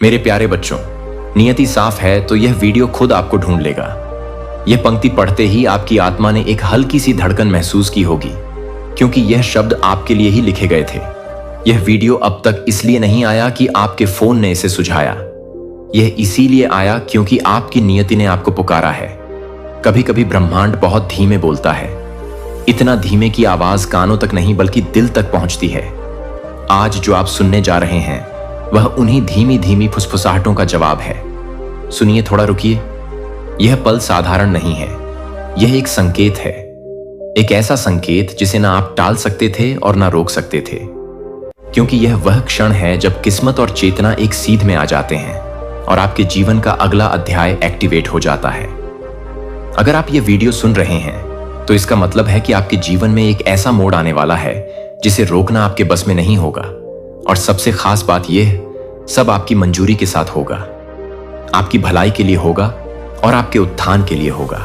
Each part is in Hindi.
मेरे प्यारे बच्चों, नियति साफ है तो यह वीडियो खुद आपको ढूंढ लेगा। यह पंक्ति पढ़ते ही आपकी आत्मा ने एक हल्की सी धड़कन महसूस की होगी, क्योंकि यह शब्द आपके लिए ही लिखे गए थे। यह वीडियो अब तक इसलिए नहीं आया कि आपके फोन ने इसे सुझाया। यह इसीलिए आया क्योंकि आपकी नियति ने आपको पुकारा है। कभी कभी ब्रह्मांड बहुत धीमे बोलता है, इतना धीमे की आवाज कानों तक नहीं बल्कि दिल तक पहुंचती है। आज जो आप सुनने जा रहे हैं वह उन्हीं धीमी धीमी फुसफुसाहटों का जवाब है। सुनिए, थोड़ा रुकिए। यह पल साधारण नहीं है, यह एक संकेत है। एक ऐसा संकेत जिसे ना आप टाल सकते थे और ना रोक सकते थे, क्योंकि यह वह क्षण है जब किस्मत और चेतना एक सीध में आ जाते हैं और आपके जीवन का अगला अध्याय एक्टिवेट हो जाता है। अगर आप यह वीडियो सुन रहे हैं तो इसका मतलब है कि आपके जीवन में एक ऐसा मोड़ आने वाला है जिसे रोकना आपके बस में नहीं होगा। और सबसे खास बात यह, सब आपकी मंजूरी के साथ होगा, आपकी भलाई के लिए होगा और आपके उत्थान के लिए होगा।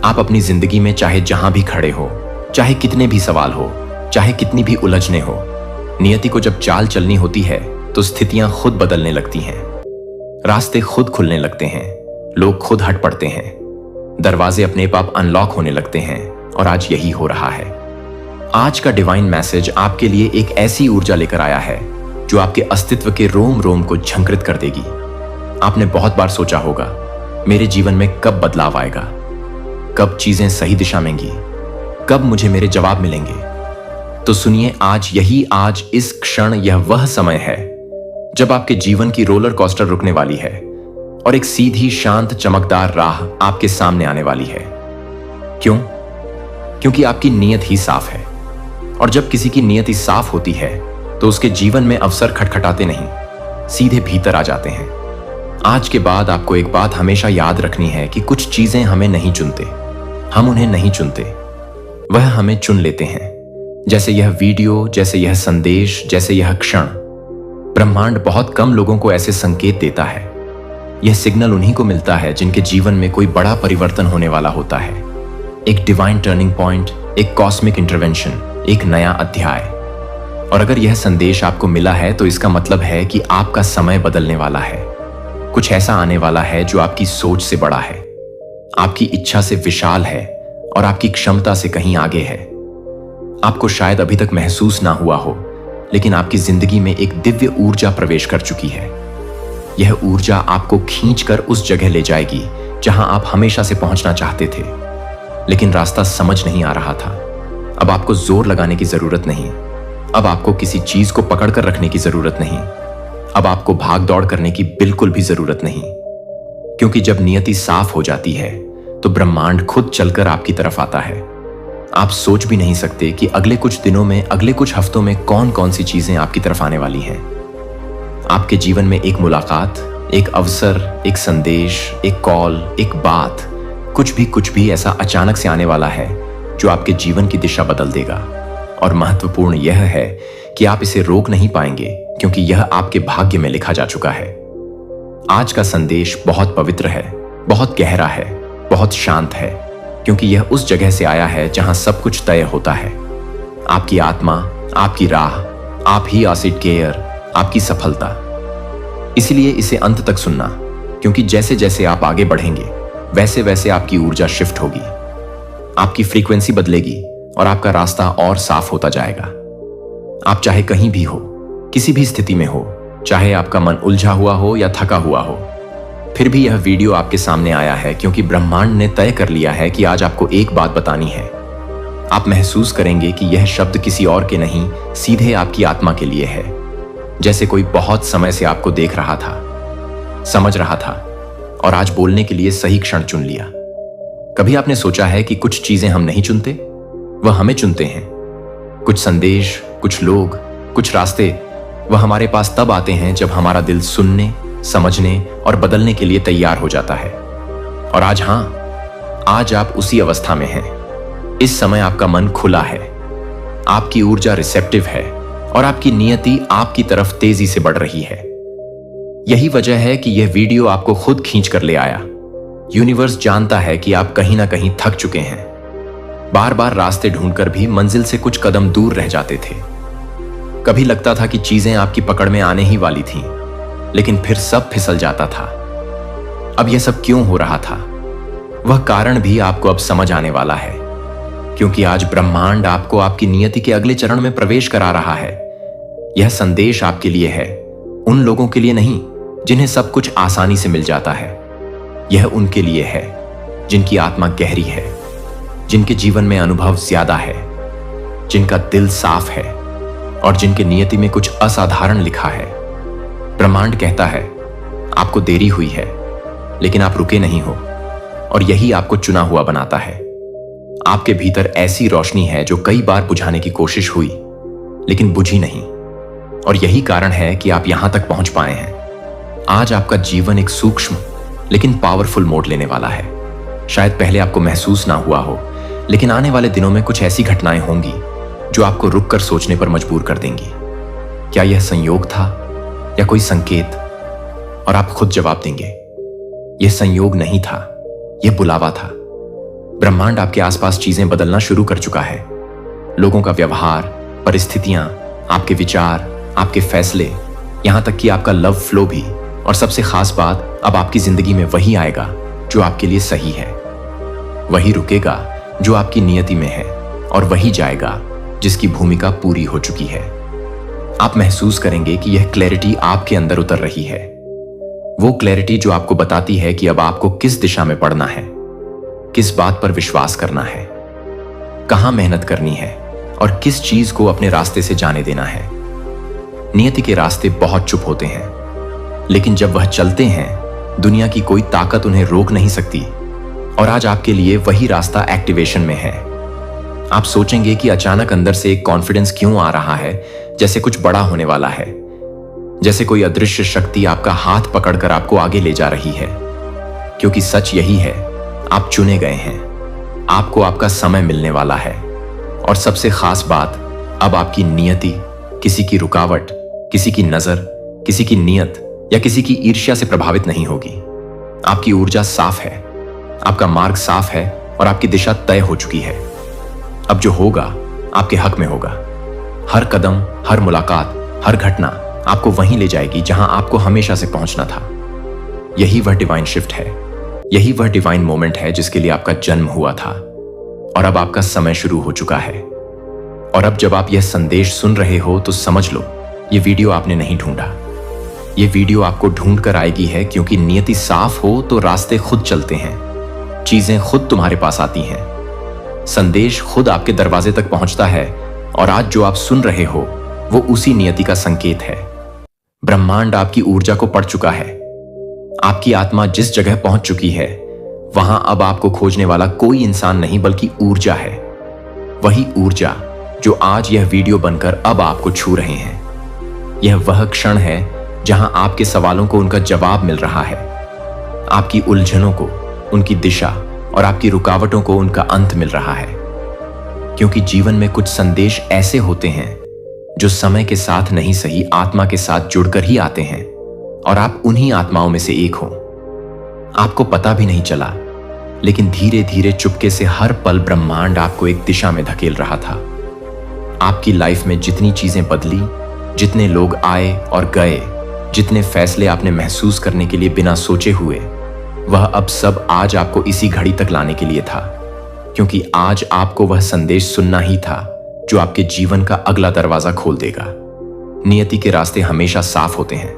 आप अपनी जिंदगी में चाहे जहां भी खड़े हो, चाहे कितने भी सवाल हो, चाहे कितनी भी उलझने हो, नियति को जब चाल चलनी होती है तो स्थितियां खुद बदलने लगती हैं, रास्ते खुद खुलने लगते हैं, लोग खुद हट पड़ते हैं, दरवाजे अपने आप अनलॉक होने लगते हैं। और आज यही हो रहा है। आज का डिवाइन मैसेज आपके लिए एक ऐसी ऊर्जा लेकर आया है जो आपके अस्तित्व के रोम रोम को झंकृत कर देगी। आपने बहुत बार सोचा होगा, मेरे जीवन में कब बदलाव आएगा, कब चीजें सही दिशा में गी, कब मुझे मेरे जवाब मिलेंगे। तो सुनिए, आज इस क्षण यह वह समय है जब आपके जीवन की रोलर कोस्टर रुकने वाली है और एक सीधी शांत चमकदार राह आपके सामने आने वाली है। क्यों? क्योंकि आपकी नीयत ही साफ है। और जब किसी की नीयत ही साफ होती है तो उसके जीवन में अवसर खटखटाते नहीं, सीधे भीतर आ जाते हैं। आज के बाद आपको एक बात हमेशा याद रखनी है कि कुछ चीजें हमें नहीं चुनते, हम उन्हें नहीं चुनते, वह हमें चुन लेते हैं। जैसे यह वीडियो, जैसे यह संदेश, जैसे यह क्षण। ब्रह्मांड बहुत कम लोगों को ऐसे संकेत देता है। यह सिग्नल उन्हीं को मिलता है जिनके जीवन में कोई बड़ा परिवर्तन होने वाला होता है। एक डिवाइन टर्निंग पॉइंट, एक कॉस्मिक इंटरवेंशन, एक नया अध्याय। और अगर यह संदेश आपको मिला है तो इसका मतलब है कि आपका समय बदलने वाला है। कुछ ऐसा आने वाला है जो आपकी सोच से बड़ा है, आपकी इच्छा से विशाल है और आपकी क्षमता से कहीं आगे है। आपको शायद अभी तक महसूस ना हुआ हो, लेकिन आपकी जिंदगी में एक दिव्य ऊर्जा प्रवेश कर चुकी है। यह ऊर्जा आपको खींचकर उस जगह ले जाएगी जहां आप हमेशा से पहुंचना चाहते थे, लेकिन रास्ता समझ नहीं आ रहा था। अब आपको जोर लगाने की जरूरत नहीं, अब आपको किसी चीज को पकड़कर रखने की जरूरत नहीं, अब आपको भाग दौड़ करने की बिल्कुल भी जरूरत नहीं। क्योंकि जब नियति साफ हो जाती है तो ब्रह्मांड खुद चलकर आपकी तरफ आता है। आप सोच भी नहीं सकते कि अगले कुछ दिनों में, अगले कुछ हफ्तों में कौन कौन सी चीजें आपकी तरफ आने वाली हैं। आपके जीवन में एक मुलाकात, एक अवसर, एक संदेश, एक कॉल, एक बात, कुछ भी ऐसा अचानक से आने वाला है जो आपके जीवन की दिशा बदल देगा। और महत्वपूर्ण यह है कि आप इसे रोक नहीं पाएंगे, क्योंकि यह आपके भाग्य में लिखा जा चुका है। आज का संदेश बहुत पवित्र है, बहुत गहरा है, बहुत शांत है, क्योंकि यह उस जगह से आया है जहां सब कुछ तय होता है। आपकी आत्मा, आपकी राह, आप ही आसिड केयर, आपकी सफलता। इसलिए इसे अंत तक सुनना, क्योंकि जैसे जैसे आप आगे बढ़ेंगे वैसे वैसे आपकी ऊर्जा शिफ्ट होगी, आपकी फ्रीक्वेंसी बदलेगी और आपका रास्ता और साफ होता जाएगा। आप चाहे कहीं भी हो, किसी भी स्थिति में हो, चाहे आपका मन उलझा हुआ हो या थका हुआ हो, फिर भी यह वीडियो आपके सामने आया है क्योंकि ब्रह्मांड ने तय कर लिया है कि आज आपको एक बात बतानी है। आप महसूस करेंगे कि यह शब्द किसी और के नहीं, सीधे आपकी आत्मा के लिए है। जैसे कोई बहुत समय से आपको देख रहा था, समझ रहा था और आज बोलने के लिए सही क्षण चुन लिया। कभी आपने सोचा है कि कुछ चीजें हम नहीं चुनते, वह हमें चुनते हैं। कुछ संदेश, कुछ लोग, कुछ रास्ते, वह हमारे पास तब आते हैं जब हमारा दिल सुनने, समझने और बदलने के लिए तैयार हो जाता है। और आज आप उसी अवस्था में हैं। इस समय आपका मन खुला है, आपकी ऊर्जा रिसेप्टिव है और आपकी नियति आपकी तरफ तेजी से बढ़ रही है। यही वजह है कि यह वीडियो आपको खुद खींच कर ले आया। यूनिवर्स जानता है कि आप कहीं ना कहीं थक चुके हैं, बार बार रास्ते ढूंढकर भी मंजिल से कुछ कदम दूर रह जाते थे। कभी लगता था कि चीजें आपकी पकड़ में आने ही वाली थीं, लेकिन फिर सब फिसल जाता था। अब यह सब क्यों हो रहा था, वह कारण भी आपको अब समझ आने वाला है, क्योंकि आज ब्रह्मांड आपको आपकी नियति के अगले चरण में प्रवेश करा रहा है। यह संदेश आपके लिए है, उन लोगों के लिए नहीं जिन्हें सब कुछ आसानी से मिल जाता है। यह उनके लिए है जिनकी आत्मा गहरी है, जिनके जीवन में अनुभव ज्यादा है, जिनका दिल साफ है और जिनके नियति में कुछ असाधारण लिखा है। ब्रह्मांड कहता है, आपको देरी हुई है, लेकिन आप रुके नहीं हो, और यही आपको चुना हुआ बनाता है। आपके भीतर ऐसी रोशनी है जो कई बार बुझाने की कोशिश हुई, लेकिन बुझी नहीं, और यही कारण है कि आप यहां तक पहुंच पाए हैं। आज आपका जीवन एक सूक्ष्म लेकिन पावरफुल मोड़ लेने वाला है। शायद पहले आपको महसूस ना हुआ हो, लेकिन आने वाले दिनों में कुछ ऐसी घटनाएं होंगी जो आपको रुककर सोचने पर मजबूर कर देंगी। क्या यह संयोग था या कोई संकेत? और आप खुद जवाब देंगे, यह संयोग नहीं था, यह बुलावा था। ब्रह्मांड आपके आसपास चीजें बदलना शुरू कर चुका है। लोगों का व्यवहार, परिस्थितियां, आपके विचार, आपके फैसले, यहां तक कि आपका लव फ्लो भी। और सबसे खास बात, अब आपकी जिंदगी में वही आएगा जो आपके लिए सही है, वही रुकेगा जो आपकी नियति में है, और वही जाएगा जिसकी भूमिका पूरी हो चुकी है। आप महसूस करेंगे कि यह क्लैरिटी आपके अंदर उतर रही है, वो क्लैरिटी जो आपको बताती है कि अब आपको किस दिशा में पढ़ना है, किस बात पर विश्वास करना है, कहां मेहनत करनी है और किस चीज को अपने रास्ते से जाने देना है। नियति के रास्ते बहुत चुप होते हैं, लेकिन जब वह चलते हैं, दुनिया की कोई ताकत उन्हें रोक नहीं सकती। और आज आपके लिए वही रास्ता एक्टिवेशन में है। आप सोचेंगे कि अचानक अंदर से एक कॉन्फिडेंस क्यों आ रहा है, जैसे कुछ बड़ा होने वाला है, जैसे कोई अदृश्य शक्ति आपका हाथ पकड़कर आपको आगे ले जा रही है। क्योंकि सच यही है, आप चुने गए हैं, आपको आपका समय मिलने वाला है। और सबसे खास बात, अब आपकी नियति किसी की रुकावट, किसी की नजर, किसी की नियत या किसी की ईर्ष्या से प्रभावित नहीं होगी। आपकी ऊर्जा साफ है, आपका मार्ग साफ है और आपकी दिशा तय हो चुकी है। अब जो होगा आपके हक में होगा। हर कदम, हर मुलाकात, हर घटना आपको वहीं ले जाएगी जहां आपको हमेशा से पहुंचना था। यही वह डिवाइन शिफ्ट है, यही वह डिवाइन मोमेंट है जिसके लिए आपका जन्म हुआ था, और अब आपका समय शुरू हो चुका है। और अब जब आप यह संदेश सुन रहे हो तो समझ लो, यह वीडियो आपने नहीं ढूंढा, ये वीडियो आपको ढूंढ कर आएगी है, क्योंकि नियति साफ हो तो रास्ते खुद चलते हैं, चीजें खुद तुम्हारे पास आती हैं, संदेश खुद आपके दरवाजे तक पहुंचता है। और आज जो आप सुन रहे हो वो उसी नियति का संकेत है। ब्रह्मांड आपकी ऊर्जा को पढ़ चुका है। आपकी आत्मा जिस जगह पहुंच चुकी है, वहां अब आपको खोजने वाला कोई इंसान नहीं बल्कि ऊर्जा है। वही ऊर्जा जो आज यह वीडियो बनकर अब आपको छू रहे हैं। यह वह क्षण है जहां आपके सवालों को उनका जवाब मिल रहा है, आपकी उलझनों को उनकी दिशा और आपकी रुकावटों को उनका अंत मिल रहा है। क्योंकि जीवन में कुछ संदेश ऐसे होते हैं जो समय के साथ नहीं सही, आत्मा के साथ जुड़कर ही आते हैं, और आप उन्हीं आत्माओं में से एक हो। आपको पता भी नहीं चला, लेकिन धीरे धीरे चुपके से हर पल ब्रह्मांड आपको एक दिशा में धकेल रहा था। आपकी लाइफ में जितनी चीजें बदली, जितने लोग आए और गए, जितने फैसले आपने महसूस करने के लिए बिना सोचे हुए, वह अब सब आज आपको इसी घड़ी तक लाने के लिए था। क्योंकि आज आपको वह संदेश सुनना ही था जो आपके जीवन का अगला दरवाजा खोल देगा। नियति के रास्ते हमेशा साफ होते हैं,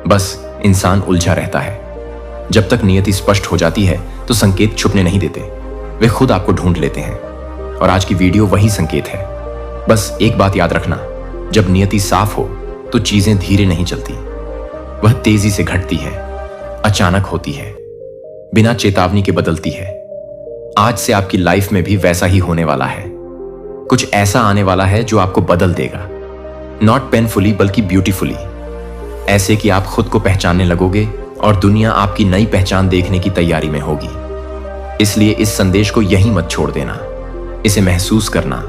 बस इंसान उलझा रहता है। जब तक नियति स्पष्ट हो जाती है तो संकेत छुपने नहीं देते, वे खुद आपको ढूंढ लेते हैं। और आज की वीडियो वही संकेत है। बस एक बात याद रखना, जब नियति साफ हो तो चीजें धीरे नहीं चलती, वह तेजी से घटती है, अचानक होती है, बिना चेतावनी के बदलती है। आज से आपकी लाइफ में भी वैसा ही होने वाला है। कुछ ऐसा आने वाला है जो आपको बदल देगा, नॉट पेनफुली बल्कि ब्यूटीफुली। ऐसे कि आप खुद को पहचानने लगोगे और दुनिया आपकी नई पहचान देखने की तैयारी में होगी। इसलिए इस संदेश को यहीं मत छोड़ देना, इसे महसूस करना,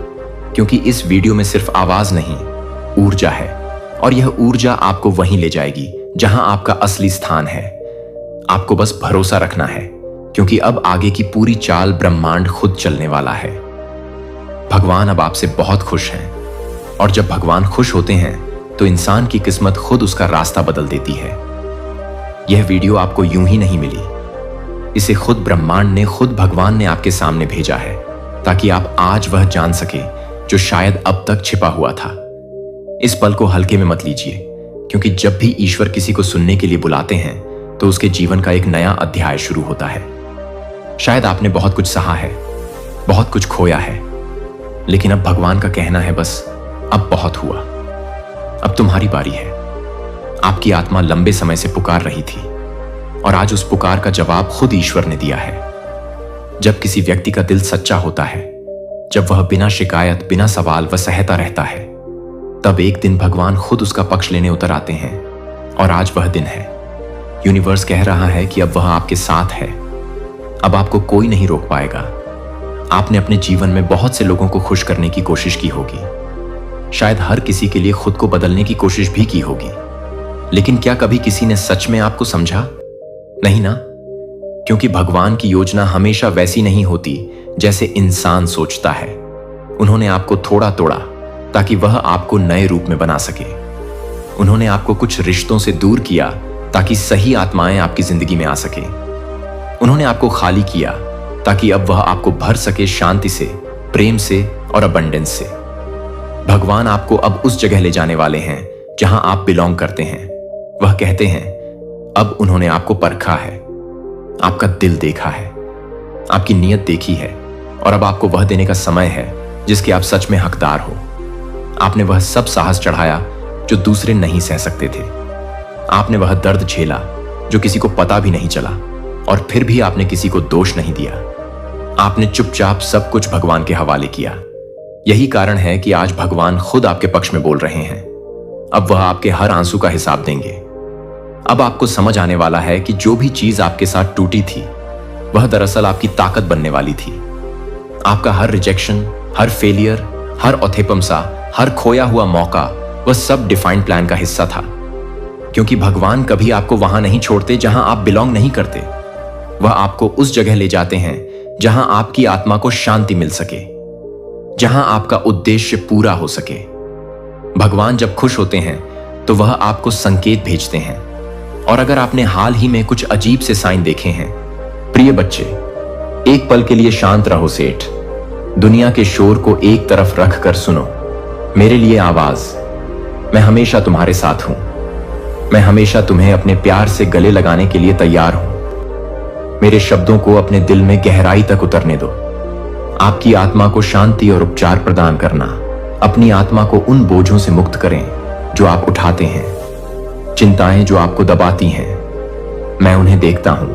क्योंकि इस वीडियो में सिर्फ आवाज नहीं, ऊर्जा है, और यह ऊर्जा आपको वहीं ले जाएगी जहां आपका असली स्थान है। आपको बस भरोसा रखना है, क्योंकि अब आगे की पूरी चाल ब्रह्मांड खुद चलने वाला है। भगवान अब आपसे बहुत खुश हैं, और जब भगवान खुश होते हैं तो इंसान की किस्मत खुद उसका रास्ता बदल देती है। यह वीडियो आपको यूं ही नहीं मिली। इसे खुद ब्रह्मांड ने, खुद भगवान ने आपके सामने भेजा है ताकि आप आज वह जान सके जो शायद अब तक छिपा हुआ था। इस पल को हल्के में मत लीजिए, क्योंकि जब भी ईश्वर किसी को सुनने के लिए बुलाते हैं तो उसके जीवन का एक नया अध्याय शुरू होता है। शायद आपने बहुत कुछ सहा है, बहुत कुछ खोया है, लेकिन अब भगवान का कहना है बस अब बहुत हुआ, अब तुम्हारी बारी है। आपकी आत्मा लंबे समय से पुकार रही थी और आज उस पुकार का जवाब खुद ईश्वर ने दिया है। जब किसी व्यक्ति का दिल सच्चा होता है, जब वह बिना शिकायत, बिना सवाल व सहता रहता है, तब एक दिन भगवान खुद उसका पक्ष लेने उतर आते हैं। और आज वह दिन है। यूनिवर्स कह रहा है कि अब वह आपके साथ है। अब आपको कोई नहीं रोक पाएगा। आपने अपने जीवन में बहुत से लोगों को खुश करने की कोशिश की होगी, शायद हर किसी के लिए खुद को बदलने की कोशिश भी की होगी, लेकिन क्या कभी किसी ने सच में आपको समझा? नहीं ना, क्योंकि भगवान की योजना हमेशा वैसी नहीं होती जैसे इंसान सोचता है। उन्होंने आपको थोड़ा तोड़ा ताकि वह आपको नए रूप में बना सके। उन्होंने आपको कुछ रिश्तों से दूर किया ताकि सही आत्माएं आपकी जिंदगी में आ सके। उन्होंने आपको खाली किया ताकि अब वह आपको भर सके शांति से, प्रेम से और अबंडेंस से। भगवान आपको अब उस जगह ले जाने वाले हैं जहां आप बिलोंग करते हैं। वह कहते हैं अब उन्होंने आपको परखा है, आपका दिल देखा है, आपकी नीयत देखी है, और अब आपको वह देने का समय है जिसके आप सच में हकदार हो। आपने वह सब साहस चढ़ाया जो दूसरे नहीं सह सकते थे। आपने वह दर्द झेला जो किसी को पता भी नहीं चला, और फिर भी आपने किसी को दोष नहीं दिया। आपने चुपचाप सब कुछ भगवान के हवाले किया। यही कारण है कि आज भगवान खुद आपके पक्ष में बोल रहे हैं। अब वह आपके हर आंसू का हिसाब देंगे। अब आपको समझ आने वाला है कि जो भी चीज आपके साथ टूटी थी वह दरअसल आपकी ताकत बनने वाली थी। आपका हर रिजेक्शन, हर फेलियर, हर औथेपमसा, हर खोया हुआ मौका, वह सब डिफाइंड प्लान का हिस्सा था। क्योंकि भगवान कभी आपको वहां नहीं छोड़ते जहां आप बिलोंग नहीं करते। वह आपको उस जगह ले जाते हैं जहां आपकी आत्मा को शांति मिल सके, जहां आपका उद्देश्य पूरा हो सके। भगवान जब खुश होते हैं तो वह आपको संकेत भेजते हैं। और अगर आपने हाल ही में कुछ अजीब से साइन देखे हैं, प्रिय बच्चे, एक पल के लिए शांत रहो सेठ। दुनिया के शोर को एक तरफ रख कर सुनो मेरे लिए आवाज। मैं हमेशा तुम्हारे साथ हूं। मैं हमेशा तुम्हें अपने प्यार से गले लगाने के लिए तैयार हूं। मेरे शब्दों को अपने दिल में गहराई तक उतरने दो। आपकी आत्मा को शांति और उपचार प्रदान करना। अपनी आत्मा को उन बोझों से मुक्त करें जो आप उठाते हैं, चिंताएं जो आपको दबाती हैं। मैं उन्हें देखता हूं,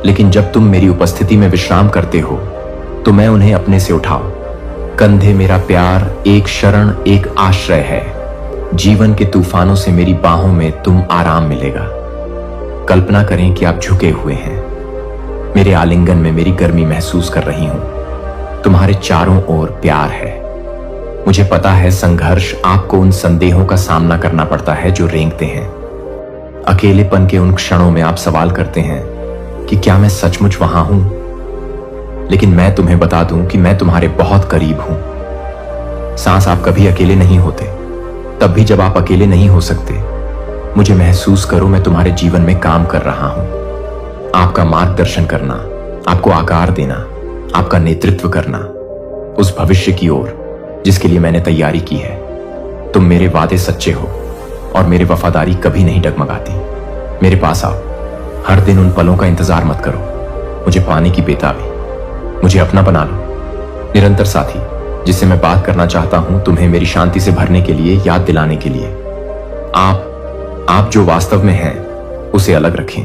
लेकिन जब तुम मेरी उपस्थिति में विश्राम करते हो तो मैं उन्हें अपने से उठाओ। कंधे मेरा प्यार, एक शरण, एक आश्रय है। जीवन के तूफानों से मेरी बाहों में तुम आराम मिलेगा। कल्पना करें कि आप झुके हुए हैं। मेरे आलिंगन में मेरी गर्मी महसूस कर रही हूं। तुम्हारे चारों ओर प्यार है। मुझे पता है संघर्ष आपको उन संदेहों का सामना करना पड़ता है जो रेंगते हैं। अकेलेपन के उन क्षणों में आप सवाल करते हैं कि क्या मैं सचमुच वहां हूं? लेकिन मैं तुम्हें बता दूं कि मैं तुम्हारे बहुत करीब हूं। सांस, आप कभी अकेले नहीं होते। तब भी जब आप अकेले नहीं हो सकते, मुझे महसूस करो मैं तुम्हारे जीवन में काम कर रहा हूं। आपका मार्गदर्शन करना, आपको आकार देना, आपका नेतृत्व करना उस भविष्य की ओर जिसके लिए मैंने तैयारी की है। तुम मेरे वादे सच्चे हो और मेरी वफादारी कभी नहीं डगमगाती। मेरे पास आओ। हर दिन उन पलों का इंतजार मत करो मुझे पाने की बेताबी। मुझे अपना बना लो, निरंतर साथी जिससे मैं बात करना चाहता हूं, तुम्हें मेरी शांति से भरने के लिए, याद दिलाने के लिए। आप जो वास्तव में हैं उसे अलग रखें।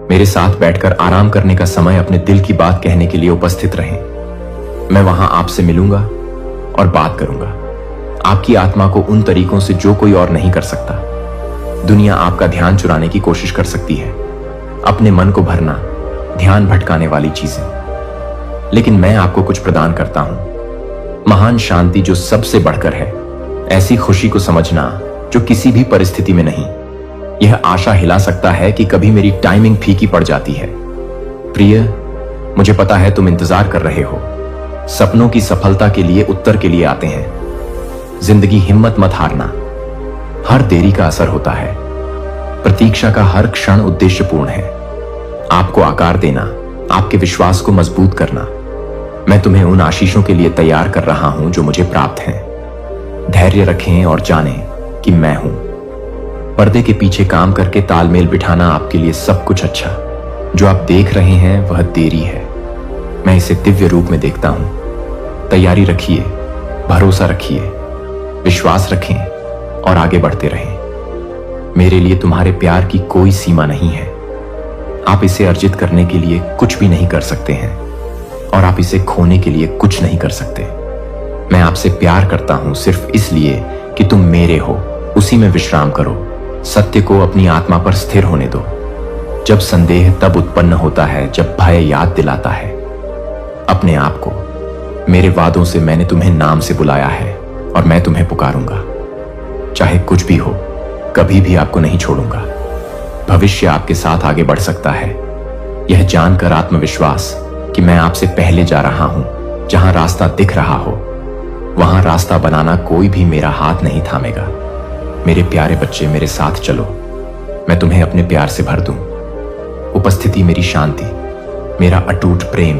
मेरे साथ बैठकर आराम करने का समय अपने दिल की बात कहने के लिए उपस्थित रहें। मैं वहां आपसे मिलूंगा और बात करूंगा, आपकी आत्मा को उन तरीकों से जो कोई और नहीं कर सकता। दुनिया आपका ध्यान चुराने की कोशिश कर सकती है, अपने मन को भरना, ध्यान भटकाने वाली चीजें, लेकिन मैं आपको कुछ प्रदान करता हूं, महान शांति जो सबसे बढ़कर है। ऐसी खुशी को समझना जो किसी भी परिस्थिति में नहीं। यह आशा हिला सकता है कि कभी मेरी टाइमिंग फीकी पड़ जाती है। प्रिय, मुझे पता है तुम इंतजार कर रहे हो। सपनों की सफलता के लिए उत्तर के लिए आते हैं। जिंदगी, हिम्मत मत हारना। हर देरी का असर होता है। प्रतीक्षा का हर क्षण उद्देश्यपूर्ण है, आपको आकार देना, आपके विश्वास को मजबूत करना। मैं तुम्हें उन आशीषों के लिए तैयार कर रहा हूं जो मुझे प्राप्त हैं। धैर्य रखें और जानें कि मैं हूं। पर्दे के पीछे काम करके तालमेल बिठाना आपके लिए सब कुछ अच्छा। जो आप देख रहे हैं वह देरी है, मैं इसे दिव्य रूप में देखता हूं। तैयारी रखिए, भरोसा रखिए, विश्वास रखें और आगे बढ़ते रहें। मेरे लिए तुम्हारे प्यार की कोई सीमा नहीं है। आप इसे अर्जित करने के लिए कुछ भी नहीं कर सकते हैं और आप इसे खोने के लिए कुछ नहीं कर सकते। मैं आपसे प्यार करता हूं सिर्फ इसलिए कि तुम मेरे हो। उसी में विश्राम करो, सत्य को अपनी आत्मा पर स्थिर होने दो। जब संदेह तब उत्पन्न होता है जब भय याद दिलाता है अपने आप को। मेरे वादों से मैंने तुम्हें नाम से बुलाया है और मैं तुम्हें पुकारूंगा। चाहे कुछ भी हो, कभी भी आपको नहीं छोड़ूंगा। भविष्य आपके साथ आगे बढ़ सकता है, यह जानकर आत्मविश्वास कि मैं आपसे पहले जा रहा हूं। जहां रास्ता दिख रहा हो वहां रास्ता बनाना कोई भी मेरा हाथ नहीं थामेगा। मेरे प्यारे बच्चे, मेरे साथ चलो, मैं तुम्हें अपने प्यार से भर दूं। उपस्थिति मेरी शांति, मेरा अटूट प्रेम।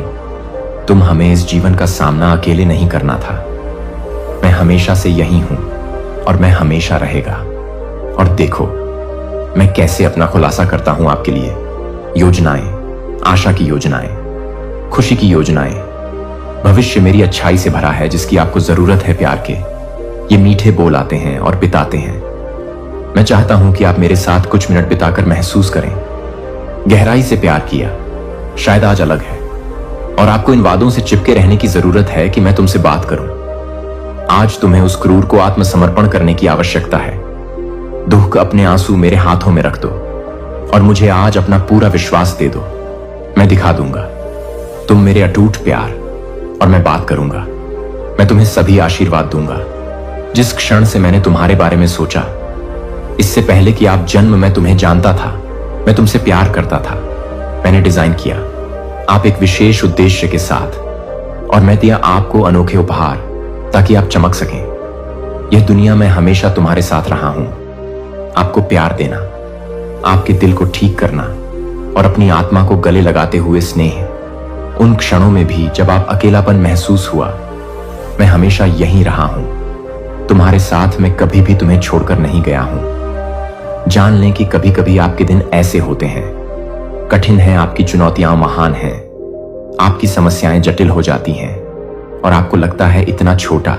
तुम हमें इस जीवन का सामना अकेले नहीं करना था। मैं हमेशा से यही हूं और मैं हमेशा रहेगा। और देखो मैं कैसे अपना खुलासा करता हूं आपके लिए। योजनाएं, आशा की योजनाएं, खुशी की योजनाएं। भविष्य मेरी अच्छाई से भरा है जिसकी आपको जरूरत है। प्यार के ये मीठे बोल आते हैं और बिताते हैं। मैं चाहता हूं कि आप मेरे साथ कुछ मिनट बिताकर महसूस करें। गहराई से प्यार किया, शायद आज अलग है और आपको इन वादों से चिपके रहने की जरूरत है कि मैं तुमसे बात करूं। आज तुम्हें उस क्रूर को आत्मसमर्पण करने की आवश्यकता है। दुख अपने आंसू मेरे हाथों में रख दो और मुझे आज अपना पूरा विश्वास दे दो। मैं दिखा दूंगा तुम मेरे अटूट प्यार और मैं बात करूंगा। मैं तुम्हें सभी आशीर्वाद दूंगा। जिस क्षण से मैंने तुम्हारे बारे में सोचा, इससे पहले कि आप जन्म मैं तुम्हें जानता था। मैं तुमसे प्यार करता था। मैंने डिजाइन किया आप एक विशेष उद्देश्य के साथ और मैं दिया आपको अनोखे उपहार ताकि आप चमक सकें। यह दुनिया में हमेशा तुम्हारे साथ रहा हूं। आपको प्यार देना, आपके दिल को ठीक करना और अपनी आत्मा को गले लगाते हुए स्नेह। उन क्षणों में भी जब आप अकेलापन महसूस हुआ, मैं हमेशा यहीं रहा हूं। तुम्हारे साथ मैं कभी भी तुम्हें छोड़कर नहीं गया हूं। जान लें कि कभी कभी आपके दिन ऐसे होते हैं, कठिन हैं, आपकी चुनौतियां महान हैं, आपकी समस्याएं जटिल हो जाती हैं और आपको लगता है इतना छोटा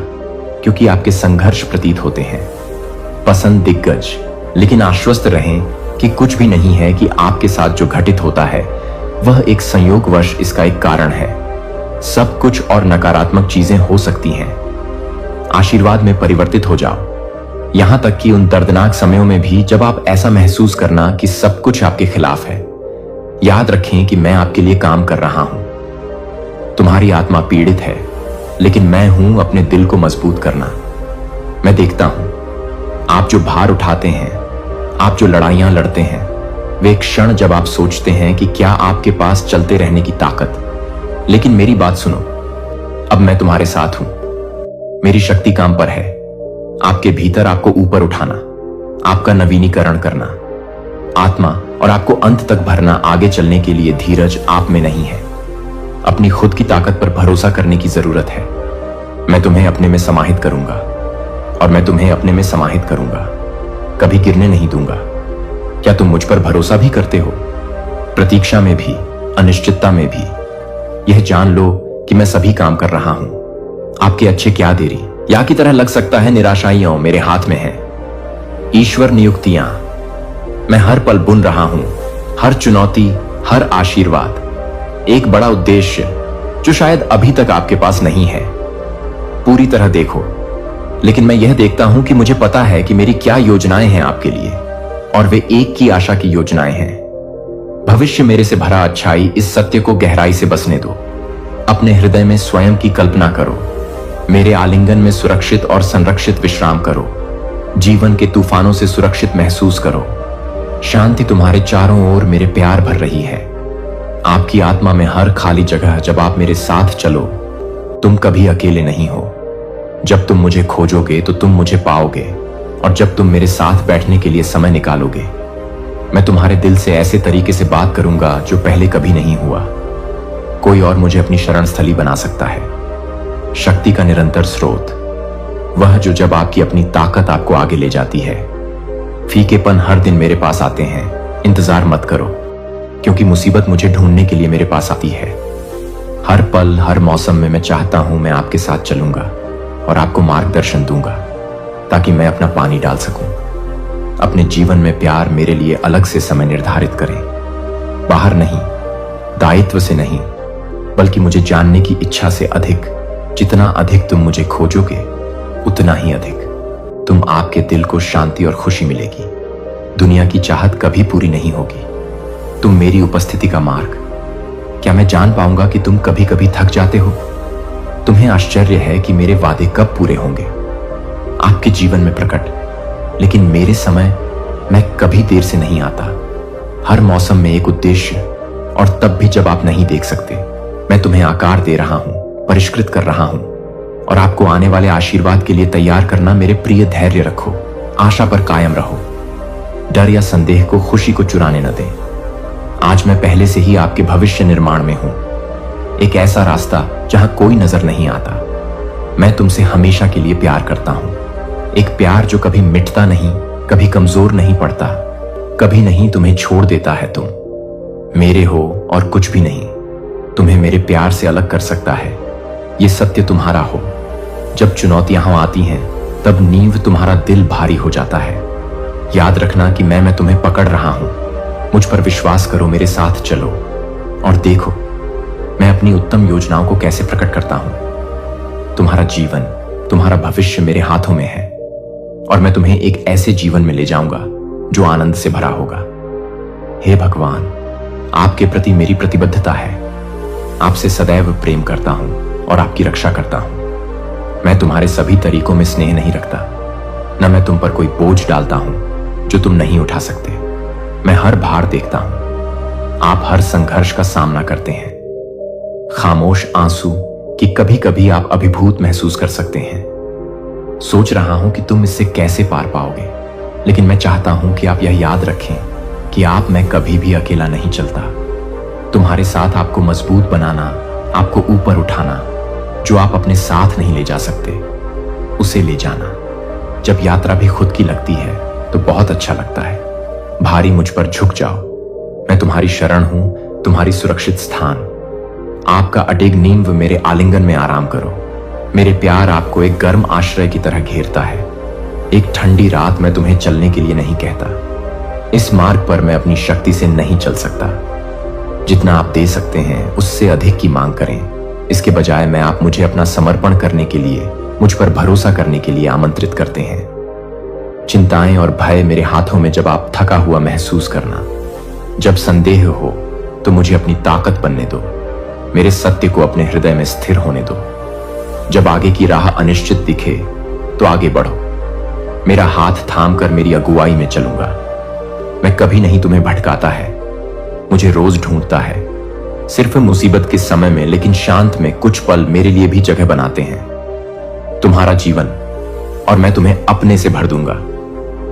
क्योंकि आपके संघर्ष प्रतीत होते हैं। पसंद दिग्गज, लेकिन आश्वस्त रहें कि कुछ भी नहीं है कि आपके साथ जो घटित होता है वह एक संयोगवश इसका एक कारण है। सब कुछ और नकारात्मक चीजें हो सकती हैं, आशीर्वाद में परिवर्तित हो जाओ। यहां तक कि उन दर्दनाक समयों में भी जब आप ऐसा महसूस करना कि सब कुछ आपके खिलाफ है, याद रखें कि मैं आपके लिए काम कर रहा हूं। तुम्हारी आत्मा पीड़ित है, लेकिन मैं हूं अपने दिल को मजबूत करना। मैं देखता हूं आप जो भार उठाते हैं, आप जो लड़ाइयां लड़ते हैं, वे क्षण जब आप सोचते हैं कि क्या आपके पास चलते रहने की ताकत। लेकिन मेरी बात सुनो, अब मैं तुम्हारे साथ हूं। मेरी शक्ति काम पर है, आपके भीतर आपको ऊपर उठाना, आपका नवीनीकरण करना, आत्मा और आपको अंत तक भरना। आगे चलने के लिए धीरज आप में नहीं है, अपनी खुद की ताकत पर भरोसा करने की जरूरत है। मैं तुम्हें अपने में समाहित करूंगा और मैं तुम्हें अपने में समाहित करूंगा, कभी गिरने नहीं दूंगा। क्या तुम मुझ पर भरोसा भी करते हो? प्रतीक्षा में भी, अनिश्चितता में भी। यह जान लो कि मैं सभी काम कर रहा हूं। आपके अच्छे क्या देरी या की तरह लग सकता है, निराशाइयों मेरे हाथ में है। ईश्वर नियुक्तियां मैं हर पल बुन रहा हूं, हर चुनौती, हर आशीर्वाद, एक बड़ा उद्देश्य जो शायद अभी तक आपके पास नहीं है। पूरी तरह देखो, लेकिन मैं यह देखता हूं कि मुझे पता है कि मेरी क्या योजनाएं हैं आपके लिए, और वे एक की आशा की योजनाएं हैं। भविष्य मेरे से भरा अच्छाई। इस सत्य को गहराई से बसने दो। अपने हृदय में स्वयं की कल्पना करो, मेरे आलिंगन में सुरक्षित और संरक्षित विश्राम करो। जीवन के तूफानों से सुरक्षित महसूस करो। शांति तुम्हारे चारों ओर मेरे प्यार भर रही है। आपकी आत्मा में हर खाली जगह जब आप मेरे साथ चलो, तुम कभी अकेले नहीं हो। जब तुम मुझे खोजोगे तो तुम मुझे पाओगे, और जब तुम मेरे साथ बैठने के लिए समय निकालोगे मैं तुम्हारे दिल से ऐसे तरीके से बात करूंगा जो पहले कभी नहीं हुआ। कोई और मुझे अपनी शरण स्थली बना सकता है। शक्ति का निरंतर स्रोत, वह जो जब आपकी अपनी ताकत आपको आगे ले जाती है। फीकेपन हर दिन मेरे पास आते हैं, इंतजार मत करो, क्योंकि मुसीबत मुझे ढूंढने के लिए मेरे पास आती है। हर पल हर मौसम में मैं चाहता हूं मैं आपके साथ चलूंगा और आपको मार्गदर्शन दूंगा, ताकि मैं अपना पानी डाल सकूं। अपने जीवन में प्यार मेरे लिए अलग से समय निर्धारित करें, बाहर नहीं, दायित्व से नहीं, बल्कि मुझे जानने की इच्छा से अधिक। जितना अधिक तुम मुझे खोजोगे उतना ही अधिक तुम आपके दिल को शांति और खुशी मिलेगी। दुनिया की चाहत कभी पूरी नहीं होगी, तुम मेरी उपस्थिति का मार्ग। क्या मैं जान पाऊंगा कि तुम कभी कभी थक जाते हो? तुम्हें आश्चर्य है कि मेरे वादे कब पूरे होंगे आपके जीवन में प्रकट, लेकिन मेरे समय मैं कभी देर से नहीं आता। हर मौसम में एक उद्देश्य, और तब भी जब आप नहीं देख सकते, मैं तुम्हें आकार दे रहा हूं, परिष्कृत कर रहा हूं, और आपको आने वाले आशीर्वाद के लिए तैयार करना। मेरे प्रिय, धैर्य रखो, आशा पर कायम रहो, डर या संदेह को खुशी को चुराने न दें। आज मैं पहले से ही आपके भविष्य निर्माण में हूं, एक ऐसा रास्ता जहां कोई नजर नहीं आता। मैं तुमसे हमेशा के लिए प्यार करता हूं, एक प्यार जो कभी मिटता नहीं, कभी कमजोर नहीं पड़ता, कभी नहीं तुम्हें छोड़ देता है। तुम मेरे हो और कुछ भी नहीं तुम्हें मेरे प्यार से अलग कर सकता है। ये सत्य तुम्हारा हो। जब चुनौतियां आती हैं तब नींव तुम्हारा दिल भारी हो जाता है। याद रखना कि मैं तुम्हें पकड़ रहा हूं। मुझ पर विश्वास करो, मेरे साथ चलो और देखो मैं अपनी उत्तम योजनाओं को कैसे प्रकट करता हूं। तुम्हारा जीवन, तुम्हारा भविष्य मेरे हाथों में है, और मैं तुम्हें एक ऐसे जीवन में ले जाऊंगा जो आनंद से भरा होगा। हे भगवान, आपके प्रति मेरी प्रतिबद्धता है। आपसे सदैव प्रेम करता हूं और आपकी रक्षा करता हूं। मैं तुम्हारे सभी तरीकों में स्नेह नहीं रखता, न मैं तुम पर कोई बोझ डालता हूं जो तुम नहीं उठा सकते। मैं हर भार देखता हूं। आप हर संघर्ष का सामना करते हैं, खामोश आंसू कि कभी कभी आप अभिभूत महसूस कर सकते हैं। सोच रहा हूं कि तुम इससे कैसे पार पाओगे, लेकिन मैं चाहता हूं कि आप यह याद रखें कि आप मैं कभी भी अकेला नहीं चलता। तुम्हारे साथ आपको मजबूत बनाना, आपको ऊपर उठाना। जो आप अपने साथ नहीं ले जा सकते उसे ले जाना। जब यात्रा भी खुद की लगती है तो बहुत अच्छा लगता है। भारी मुझ पर झुक जाओ, मैं तुम्हारी शरण हूं, तुम्हारी सुरक्षित स्थान। आपका अडिग नींव मेरे आलिंगन में आराम करो। मेरे प्यार आपको एक गर्म आश्रय की तरह घेरता है। एक ठंडी रात मैं तुम्हें चलने के लिए नहीं कहता। इस मार्ग पर मैं अपनी शक्ति से नहीं चल सकता। जितना आप दे सकते हैं उससे अधिक की मांग करें। इसके बजाय मैं आप मुझे अपना समर्पण करने के लिए, मुझ पर भरोसा करने के लिए आमंत्रित करते हैं। चिंताएं और भय मेरे हाथों में जब आप थका हुआ महसूस करना, जब संदेह हो तो मुझे अपनी ताकत बनने दो। मेरे सत्य को अपने हृदय में स्थिर होने दो। जब आगे की राह अनिश्चित दिखे तो आगे बढ़ो। मेरा हाथ थाम कर मेरी अगुवाई में चलूंगा। मैं कभी नहीं तुम्हें भटकाता है, मुझे रोज ढूंढता है। सिर्फ मुसीबत के समय में, लेकिन शांत में कुछ पल मेरे लिए भी जगह बनाते हैं। तुम्हारा जीवन और मैं तुम्हें अपने से भर दूंगा।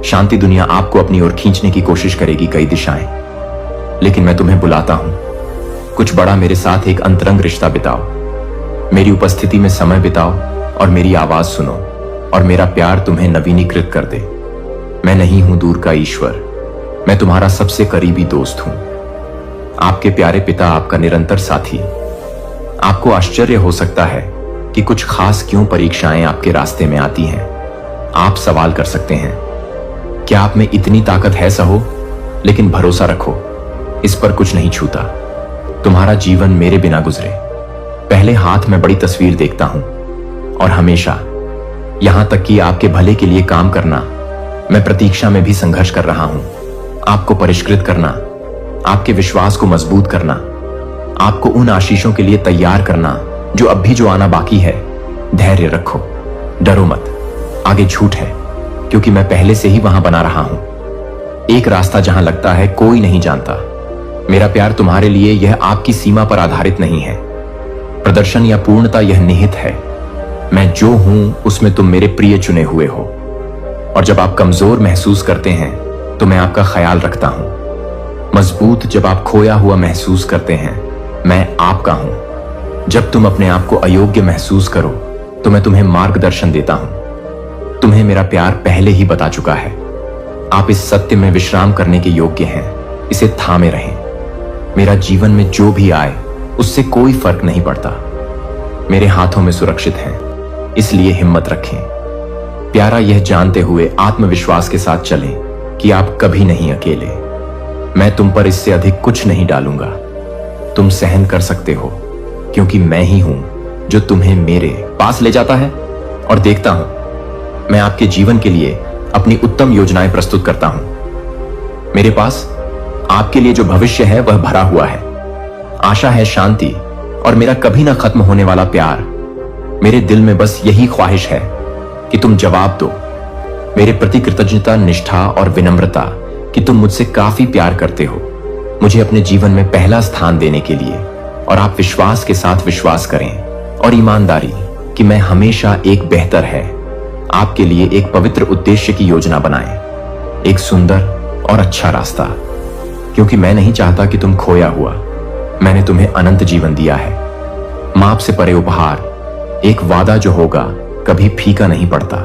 शांति दुनिया आपको अपनी ओर खींचने की कोशिश करेगी, कई दिशाएं, लेकिन मैं तुम्हें बुलाता हूं। कुछ बड़ा मेरे साथ एक अंतरंग रिश्ता बिताओ। मेरी उपस्थिति में समय बिताओ और मेरी आवाज सुनो, और मेरा प्यार तुम्हें नवीनीकृत कर दे। मैं नहीं हूं दूर का ईश्वर, मैं तुम्हारा सबसे करीबी दोस्त हूं। आपके प्यारे पिता, आपका निरंतर साथी। आपको आश्चर्य हो सकता है कि कुछ खास क्यों परीक्षाएं आपके रास्ते में आती हैं। आप सवाल कर सकते हैं, क्या आप में इतनी ताकत है सहो? लेकिन भरोसा रखो, इस पर कुछ नहीं छूता। तुम्हारा जीवन मेरे बिना गुजरे। पहले हाथ में बड़ी तस्वीर देखता हूं, और हमेशा, यहां तक कि आपके भले के लिए काम करना। मैं प्रतीक्षा में भी संघर्ष कर रहा हूं। आपको परिष्कृत करना, आपके विश्वास को मजबूत करना, आपको उन आशीषों के लिए तैयार करना जो अब भी जो आना बाकी है। धैर्य रखो, डरो मत। आगे झूठ है, क्योंकि मैं पहले से ही वहां बना रहा हूं। एक रास्ता जहां लगता है कोई नहीं जानता। मेरा प्यार तुम्हारे लिए यह आपकी सीमा पर आधारित नहीं है। प्रदर्शन या पूर्णता यह निहित है। मैं जो हूं उसमें तुम मेरे प्रिय चुने हुए हो, और जब आप कमजोर महसूस करते हैं तो मैं आपका ख्याल रखता हूं। मजबूत जब आप खोया हुआ महसूस करते हैं, मैं आपका हूं। जब तुम अपने आप को अयोग्य महसूस करो तो मैं तुम्हें मार्गदर्शन देता हूं। तुम्हें मेरा प्यार पहले ही बता चुका है। आप इस सत्य में विश्राम करने के योग्य हैं। इसे थामे रहें। मेरा जीवन में जो भी आए उससे कोई फर्क नहीं पड़ता। मेरे हाथों में सुरक्षित हैं, इसलिए हिम्मत रखें। प्यारा, यह जानते हुए आत्मविश्वास के साथ चलें कि आप कभी नहीं अकेले। मैं तुम पर इससे अधिक कुछ नहीं डालूंगा। तुम सहन कर सकते हो क्योंकि मैं ही हूं जो तुम्हें मेरे पास ले जाता है और देखता हूं। मैं आपके जीवन के लिए अपनी उत्तम योजनाएं प्रस्तुत करता हूं। मेरे पास आपके लिए जो भविष्य है वह भरा हुआ है। आशा है, शांति और मेरा कभी ना खत्म होने वाला प्यार। मेरे दिल में बस यही ख्वाहिश है कि तुम जवाब दो। मेरे प्रति कृतज्ञता, निष्ठा और विनम्रता कि तुम मुझसे काफी प्यार करते हो, मुझे अपने जीवन में पहला स्थान देने के लिए। और आप विश्वास के साथ विश्वास करें और ईमानदारी कि मैं हमेशा एक बेहतर है आपके लिए एक पवित्र उद्देश्य की योजना बनाएं, एक सुंदर और अच्छा रास्ता। क्योंकि मैं नहीं चाहता कि तुम खोया हुआ, मैंने तुम्हें अनंत जीवन दिया है। माप से परे उपहार, एक वादा जो होगा कभी फीका नहीं पड़ता।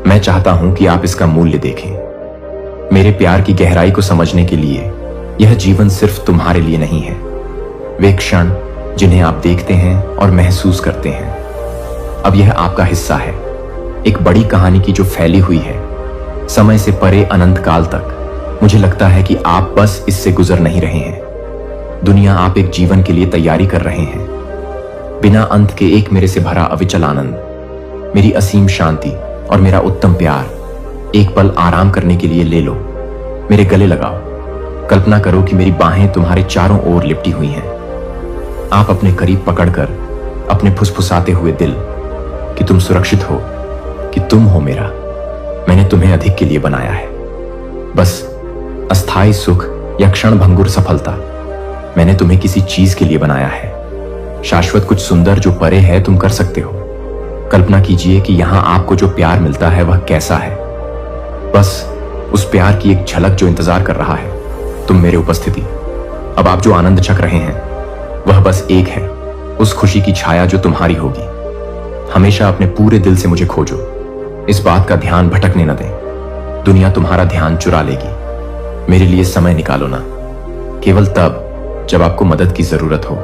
मैं चाहता हूं कि आप इसका मूल्य देखें। मेरे प्यार की गहराई को समझने के लिए यह जीवन सिर्फ तुम्हारे लिए नहीं है। वे क्षण जिन्हें आप देखते हैं और महसूस करते हैं, अब यह आपका हिस्सा है, एक बड़ी कहानी की जो फैली हुई है समय से परे अनंत काल तक। मुझे लगता है कि आप बस इससे गुजर नहीं रहे हैं। दुनिया, आप एक जीवन के लिए तैयारी कर रहे हैं, बिना अंत के एक मेरे से भरा अविचल आनंद, मेरी असीम शांति और मेरा उत्तम प्यार। एक पल आराम करने के लिए ले लो, मेरे गले लगाओ। कल्पना करो कि मेरी बाहें तुम्हारे चारों ओर लिपटी हुई हैं। आप अपने करीब पकड़कर अपने फुसफुसाते हुए दिल कि तुम सुरक्षित हो, कि तुम हो मेरा, मैंने तुम्हें अधिक के लिए बनाया है। बस अस्थायी सुख या क्षण भंगुर सफलता, मैंने तुम्हें किसी चीज के लिए बनाया है। शाश्वत कुछ सुंदर जो परे है तुम कर सकते हो। कल्पना कीजिए कि यहां आपको जो प्यार मिलता है वह कैसा है। बस उस प्यार की एक झलक जो इंतजार कर रहा है, तुम मेरे उपस्थिति। अब आप जो आनंद चख रहे हैं वह बस एक है, उस खुशी की छाया जो तुम्हारी होगी। हमेशा अपने पूरे दिल से मुझे खोजो, इस बात का ध्यान भटकने न दें। दुनिया तुम्हारा ध्यान चुरा लेगी। मेरे लिए समय निकालो ना, केवल तब जब आपको मदद की जरूरत हो,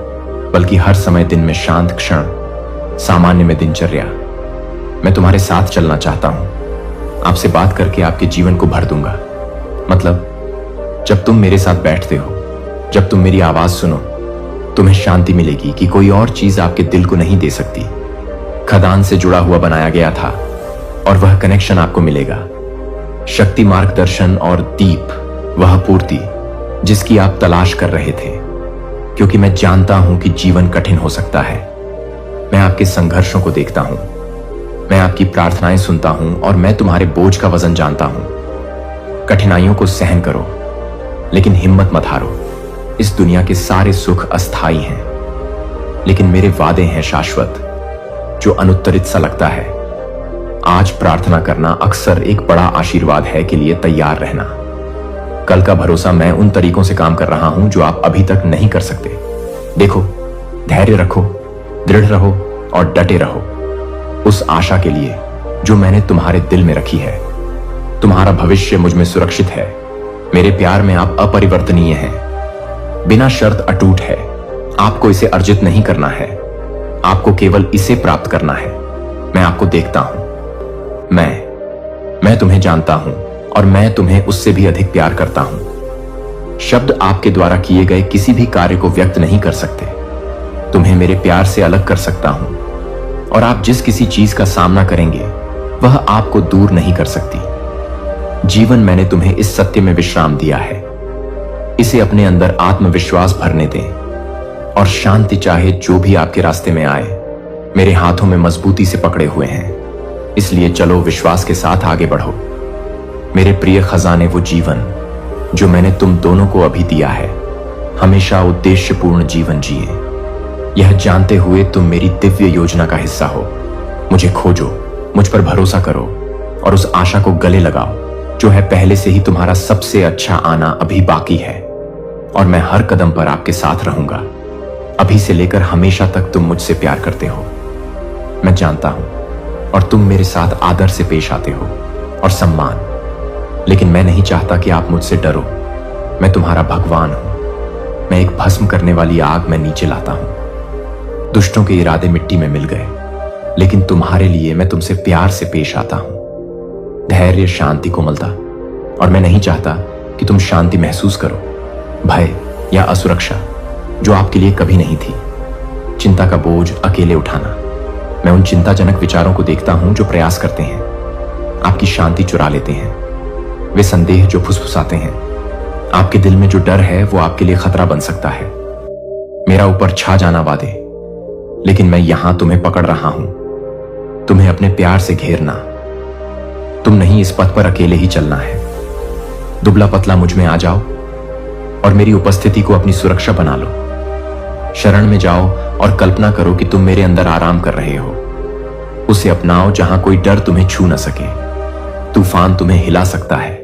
बल्कि हर समय दिन में शांत क्षण, सामान्य में दिनचर्या। मैं तुम्हारे साथ चलना चाहता हूं, आपसे बात करके आपके जीवन को भर दूंगा। मतलब जब तुम मेरे साथ बैठते हो, जब तुम मेरी आवाज सुनो, तुम्हें शांति मिलेगी कि कोई और चीज आपके दिल को नहीं दे सकती। खदान से जुड़ा हुआ बनाया गया था और वह कनेक्शन आपको मिलेगा। शक्ति, मार्गदर्शन और दीप, वह पूर्ति जिसकी आप तलाश कर रहे थे। क्योंकि मैं जानता हूं कि जीवन कठिन हो सकता है। मैं आपके संघर्षों को देखता हूं, मैं आपकी प्रार्थनाएं सुनता हूं और मैं तुम्हारे बोझ का वजन जानता हूं। कठिनाइयों को सहन करो, लेकिन हिम्मत मत हारो। इस दुनिया के सारे सुख अस्थायी हैं, लेकिन मेरे वादे हैं शाश्वत, जो अनुत्तरित सा लगता है। आज प्रार्थना करना अक्सर एक बड़ा आशीर्वाद है के लिए तैयार रहना। कल का भरोसा मैं उन तरीकों से काम कर रहा हूं जो आप अभी तक नहीं कर सकते। देखो, धैर्य रखो, दृढ़ रहो और डटे रहो उस आशा के लिए जो मैंने तुम्हारे दिल में रखी है। तुम्हारा भविष्य मुझ में सुरक्षित है। मेरे प्यार में आप अपरिवर्तनीय हैं, बिना शर्त अटूट है। आपको इसे अर्जित नहीं करना है, आपको केवल इसे प्राप्त करना है। मैं आपको देखता हूं, मैं तुम्हें जानता हूं और मैं तुम्हें उससे भी अधिक प्यार करता हूं। शब्द आपके द्वारा किए गए किसी भी कार्य को व्यक्त नहीं कर सकते। तुम्हें मेरे प्यार से अलग कर सकता हूं और आप जिस किसी चीज का सामना करेंगे वह आपको दूर नहीं कर सकती। जीवन, मैंने तुम्हें इस सत्य में विश्राम दिया है। इसे अपने अंदर आत्मविश्वास भरने दें और शांति चाहे जो भी आपके रास्ते में आए, मेरे हाथों में मजबूती से पकड़े हुए हैं। इसलिए चलो, विश्वास के साथ आगे बढ़ो। मेरे प्रिय खजाने, वो जीवन जो मैंने तुम दोनों को अभी दिया है, हमेशा उद्देश्यपूर्ण जीवन जिए, यह जानते हुए तुम मेरी दिव्य योजना का हिस्सा हो। मुझे खोजो, मुझ पर भरोसा करो और उस आशा को गले लगाओ जो है पहले से ही तुम्हारा सबसे अच्छा आना अभी बाकी है। और मैं हर कदम पर आपके साथ रहूंगा। अभी से लेकर हमेशा तक तुम मुझसे प्यार करते हो, मैं जानता हूं, और तुम मेरे साथ आदर से पेश आते हो और सम्मान। लेकिन मैं नहीं चाहता कि आप मुझसे डरो। मैं तुम्हारा भगवान हूं। मैं एक भस्म करने वाली आग में नीचे लाता हूं। दुष्टों के इरादे मिट्टी में मिल गए, लेकिन तुम्हारे लिए मैं तुमसे प्यार से पेश आता हूं। धैर्य, शांति, कोमलता। और मैं नहीं चाहता कि तुम शांति महसूस करो, भय या असुरक्षा जो आपके लिए कभी नहीं थी। चिंता का बोझ अकेले उठाना। मैं उन चिंताजनक विचारों को देखता हूं जो प्रयास करते हैं, आपकी शांति चुरा लेते हैं। वे संदेह जो फुसफुसाते हैं। आपके दिल में जो डर है वो आपके लिए खतरा बन सकता है। मेरा ऊपर छा जाना वादे, लेकिन मैं यहां तुम्हें पकड़ रहा हूं, तुम्हें अपने प्यार से घेरना। तुम नहीं, इस पथ पर अकेले ही चलना है। दुबला पतला मुझ में आ जाओ और मेरी उपस्थिति को अपनी सुरक्षा बना लो। शरण में जाओ और कल्पना करो कि तुम मेरे अंदर आराम कर रहे हो। उसे अपनाओ जहां कोई डर तुम्हें छू न सके, तूफान तुम्हें हिला सकता है।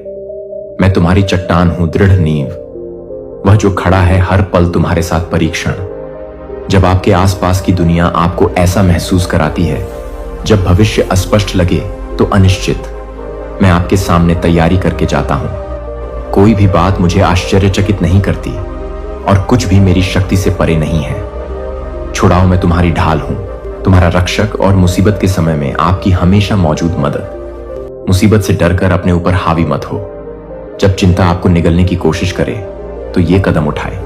मैं तुम्हारी चट्टान हूं, दृढ़ नींव, वह जो खड़ा है हर पल तुम्हारे साथ परीक्षण। जब आपके आसपास की दुनिया आपको ऐसा महसूस कराती है, जब भविष्य अस्पष्ट लगे तो अनिश्चित, मैं आपके सामने तैयारी करके जाता हूं। कोई भी बात मुझे आश्चर्यचकित नहीं करती और कुछ भी मेरी शक्ति से परे नहीं है। छुड़ाओ, मैं तुम्हारी ढाल हूं, तुम्हारा रक्षक, और मुसीबत के समय में आपकी हमेशा मौजूद मदद। मुसीबत से डरकर अपने ऊपर हावी मत हो। जब चिंता आपको निगलने की कोशिश करे तो ये कदम उठाए,